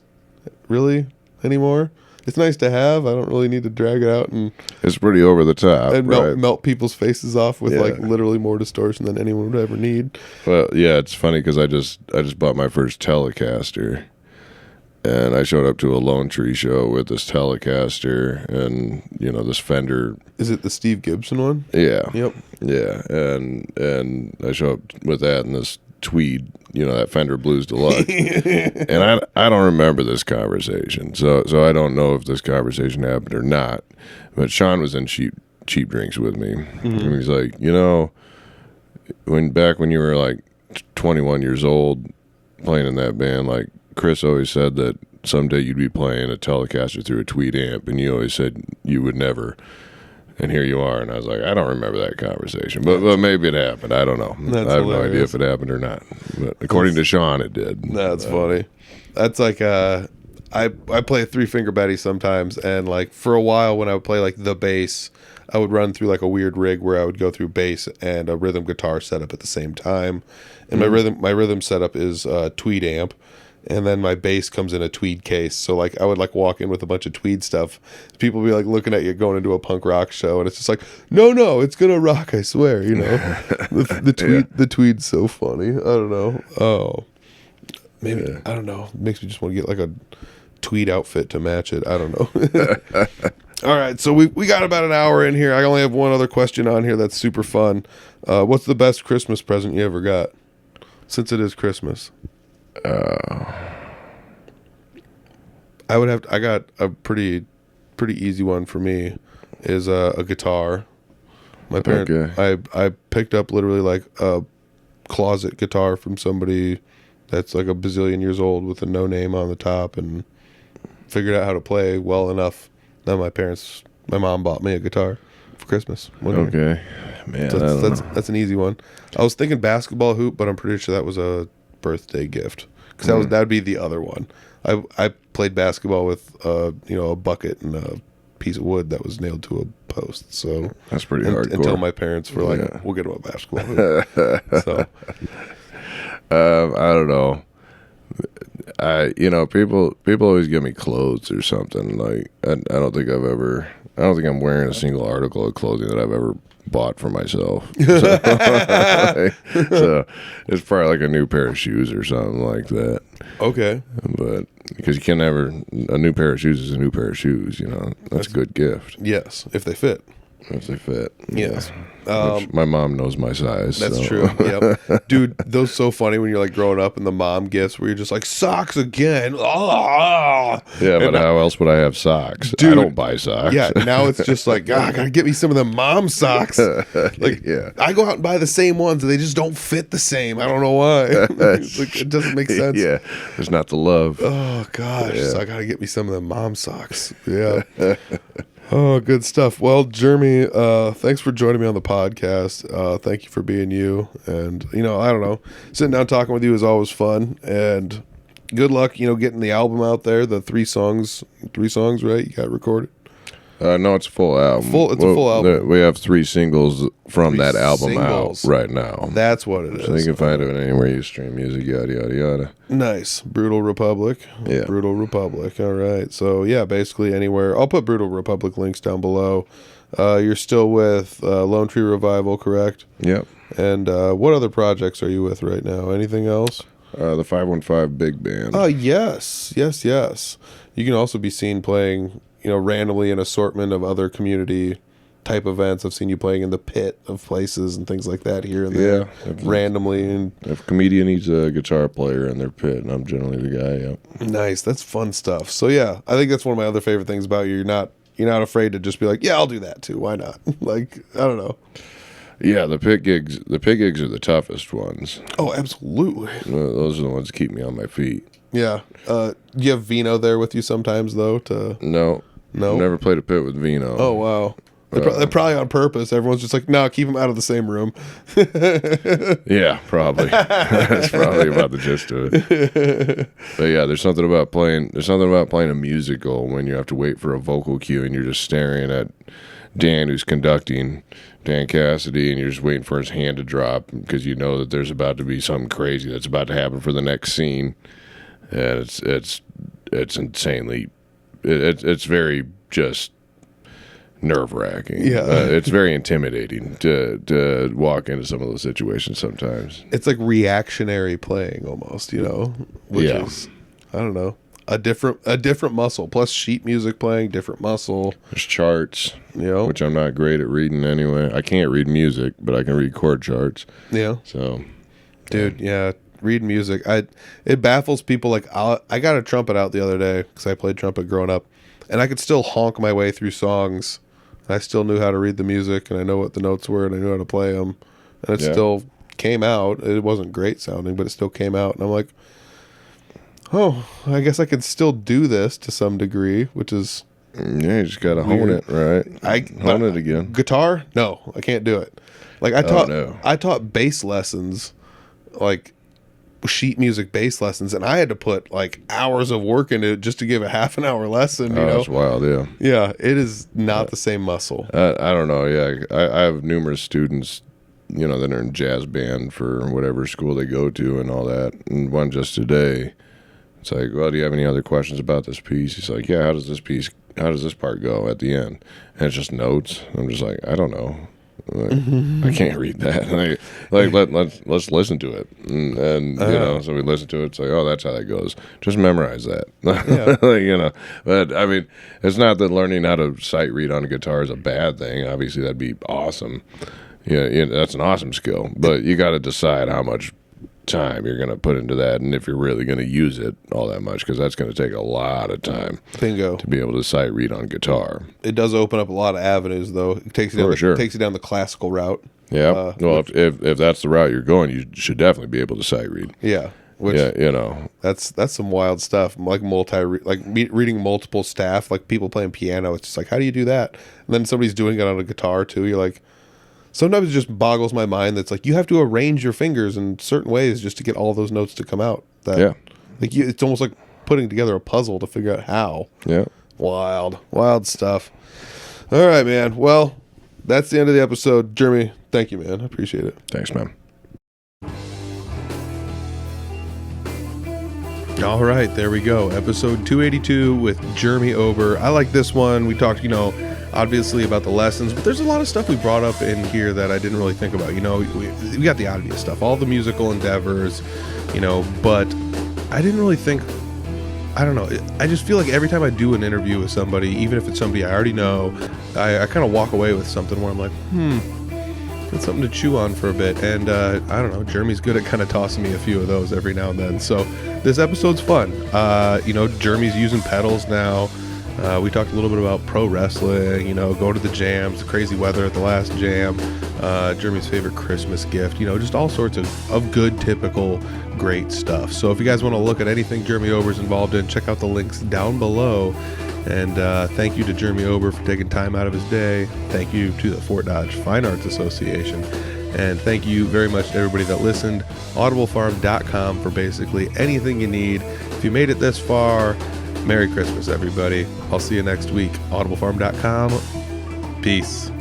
Speaker 1: really anymore. It's nice to have. I don't really need to drag it out and
Speaker 3: it's pretty over the top
Speaker 1: and
Speaker 3: right?
Speaker 1: melt people's faces off with like literally more distortion than anyone would ever need.
Speaker 3: Well, yeah, it's funny because I just bought my first Telecaster, and I showed up to a Lone Tree show with this Telecaster and, you know, this Fender.
Speaker 1: Is it the Steve Gibson one?
Speaker 3: Yeah.
Speaker 1: Yep.
Speaker 3: Yeah, and I show up with that and this Tweed, you know, that Fender Blues Deluxe. And I don't remember this conversation, so I don't know if this conversation happened or not. But Sean was in cheap drinks with me, and he's like, you know, back when you were like 21 years old playing in that band, like Chris always said that someday you'd be playing a Telecaster through a Tweed amp, and you always said you would never. And here you are. And I was like, I don't remember that conversation. But maybe it happened. I don't know. I have no idea if it happened or not. But according to Sean, it did.
Speaker 1: That's funny. That's like, I play a 3-finger Betty sometimes. And like for a while when I would play like the bass, I would run through like a weird rig where I would go through bass and a rhythm guitar setup at the same time. And my rhythm setup is a Tweed amp. And then my bass comes in a Tweed case. So like I would like walk in with a bunch of Tweed stuff. People would be like looking at you going into a punk rock show, and it's just like, no, it's gonna rock, I swear, you know. the Tweed's so funny. I don't know. Oh. Maybe I don't know. It makes me just want to get like a Tweed outfit to match it. I don't know. All right, so we got about an hour in here. I only have one other question on here that's super fun. What's the best Christmas present you ever got? Since it is Christmas. I got a pretty easy one for me is a guitar. My parents, I picked up literally like a closet guitar from somebody that's like a bazillion years old with a no name on the top, and figured out how to play well enough. Now my mom bought me a guitar for Christmas.
Speaker 3: Okay, man,
Speaker 1: so that's an easy one. I was thinking basketball hoop, but I'm pretty sure that was a birthday gift, because that would be the other one. I played basketball with a bucket and a piece of wood that was nailed to a post. So
Speaker 3: that's pretty hardcore.
Speaker 1: Until my parents were like, "We'll get him a basketball hoop." So
Speaker 3: I don't know. People always give me clothes or something. Like I don't think I'm wearing a single article of clothing that I've ever bought for myself. So it's probably like a new pair of shoes or something like that.
Speaker 1: Okay.
Speaker 3: But because you can never, a new pair of shoes is a new pair of shoes, you know. That's a good gift.
Speaker 1: Yes, if they fit.
Speaker 3: If they fit.
Speaker 1: Yes.
Speaker 3: Which my mom knows my size.
Speaker 1: That's true. Yep. Dude, those so funny when you're like growing up and the mom gifts where you're just like, socks again.
Speaker 3: Yeah, but how else would I have socks? Dude, I don't buy socks.
Speaker 1: Yeah, now it's just like, I gotta get me some of them mom socks. Like, I go out and buy the same ones and they just don't fit the same. I don't know why. Like, it doesn't make sense.
Speaker 3: Yeah, there's not the love.
Speaker 1: Oh gosh, so I gotta get me some of them mom socks. Yeah. Oh, good stuff. Well, Jeremy, thanks for joining me on the podcast. Thank you for being you. And, I don't know, sitting down talking with you is always fun. And good luck, getting the album out there, the three songs, right? You got recorded?
Speaker 3: No, it's a full album.
Speaker 1: It's a full album.
Speaker 3: We have 3 singles from that album
Speaker 1: singles.
Speaker 3: out right now.
Speaker 1: That's what it is.
Speaker 3: So you can find it anywhere you stream music, yada, yada, yada.
Speaker 1: Nice. Brutal Republic.
Speaker 3: Yeah.
Speaker 1: Brutal Republic. All right. So, yeah, basically anywhere. I'll put Brutal Republic links down below. You're still with Lone Tree Revival, correct?
Speaker 3: Yep.
Speaker 1: And what other projects are you with right now? Anything else?
Speaker 3: The 515 Big Band.
Speaker 1: Oh, yes. You can also be seen playing, randomly an assortment of other community type events. I've seen you playing in the pit of places and things like that here and there.
Speaker 3: Yeah.
Speaker 1: Randomly. And
Speaker 3: if a comedian needs a guitar player in their pit, and I'm generally the guy, yeah.
Speaker 1: Nice. That's fun stuff. So, yeah, I think that's one of my other favorite things about you. You're not afraid to just be like, yeah, I'll do that too. Why not? Like, I don't know.
Speaker 3: Yeah, the pit gigs are the toughest ones.
Speaker 1: Oh, absolutely.
Speaker 3: Those are the ones that keep me on my feet.
Speaker 1: Yeah. Do you have Vino there with you sometimes, though?
Speaker 3: No. Never played a pit with Vino.
Speaker 1: Oh, wow. They're probably on purpose. Everyone's just like, no, keep them out of the same room.
Speaker 3: Yeah, probably. That's probably about the gist of it. But yeah, there's something about playing a musical when you have to wait for a vocal cue and you're just staring at Dan, who's conducting, Dan Cassidy, and you're just waiting for his hand to drop because you know that there's about to be something crazy that's about to happen for the next scene. And it's insanely, it's very just nerve-wracking.
Speaker 1: Yeah.
Speaker 3: It's very intimidating to walk into some of those situations sometimes.
Speaker 1: It's like reactionary playing almost, which is, I don't know, a different muscle. Plus sheet music playing, different muscle.
Speaker 3: There's charts, which I'm not great at reading anyway. I can't read music, but I can read chord charts.
Speaker 1: Yeah.
Speaker 3: So,
Speaker 1: dude, yeah. Read music. It baffles people. Like I got a trumpet out the other day because I played trumpet growing up, and I could still honk my way through songs. I still knew how to read the music, and I know what the notes were, and I knew how to play them, and it still came out. It wasn't great sounding, but it still came out, and I'm like, oh, I guess I can still do this to some degree, which is
Speaker 3: you just gotta hone it, right? Hone it again.
Speaker 1: Guitar? No, I can't do it. Like I taught bass lessons, like sheet music bass lessons, and I had to put like hours of work into it just to give a half an hour lesson.
Speaker 3: That's wild.
Speaker 1: Yeah, it is not the same muscle.
Speaker 3: I don't know. Yeah, I have numerous students, that are in jazz band for whatever school they go to and all that. And one just today, it's like, well, do you have any other questions about this piece? He's like, yeah, how does this part go at the end? And it's just notes. I'm just like, I don't know. I can't read that. Let's listen to it, and so we listen to it. It's like, oh, that's how that goes. Just memorize that. Yeah. But I mean, it's not that learning how to sight read on a guitar is a bad thing. Obviously, that'd be awesome. Yeah, that's an awesome skill. But you got to decide how much time you're going to put into that, and if you're really going to use it all that much, because that's going to take a lot of time.
Speaker 1: Bingo.
Speaker 3: To be able to sight read on guitar.
Speaker 1: It does open up a lot of avenues, though. It takes you down the classical route.
Speaker 3: Yeah. Well, if that's the route you're going, you should definitely be able to sight read.
Speaker 1: Yeah. That's some wild stuff. Like reading multiple staff, like people playing piano. It's just like, how do you do that? And then somebody's doing it on a guitar too. You're like, sometimes it just boggles my mind. That's like you have to arrange your fingers in certain ways just to get all those notes to come out. It's almost like putting together a puzzle to figure out how.
Speaker 3: Yeah.
Speaker 1: Wild stuff. All right, man. Well, that's the end of the episode. Jeremy, thank you, man. I appreciate it.
Speaker 3: Thanks, man.
Speaker 1: All right, there we go. Episode 282 with Jeremy Ober. I like this one. We talked, obviously about the lessons, but there's a lot of stuff we brought up in here that I didn't really think about. We got the obvious stuff, all the musical endeavors, but I didn't really think, I don't know. I just feel like every time I do an interview with somebody, even if it's somebody I already know, I kind of walk away with something where I'm like, that's something to chew on for a bit. And I don't know, Jeremy's good at kind of tossing me a few of those every now and then. So this episode's fun. Jeremy's using pedals now. We talked a little bit about pro wrestling, go to the jams, the crazy weather at the last jam, Jeremy's favorite Christmas gift, just all sorts of good, typical, great stuff. So if you guys want to look at anything Jeremy Ober's involved in, check out the links down below. And thank you to Jeremy Ober for taking time out of his day. Thank you to the Fort Dodge Fine Arts Association. And thank you very much to everybody that listened. audiblefarm.com for basically anything you need. If you made it this far, Merry Christmas, everybody. I'll see you next week. audiblefarm.com. Peace.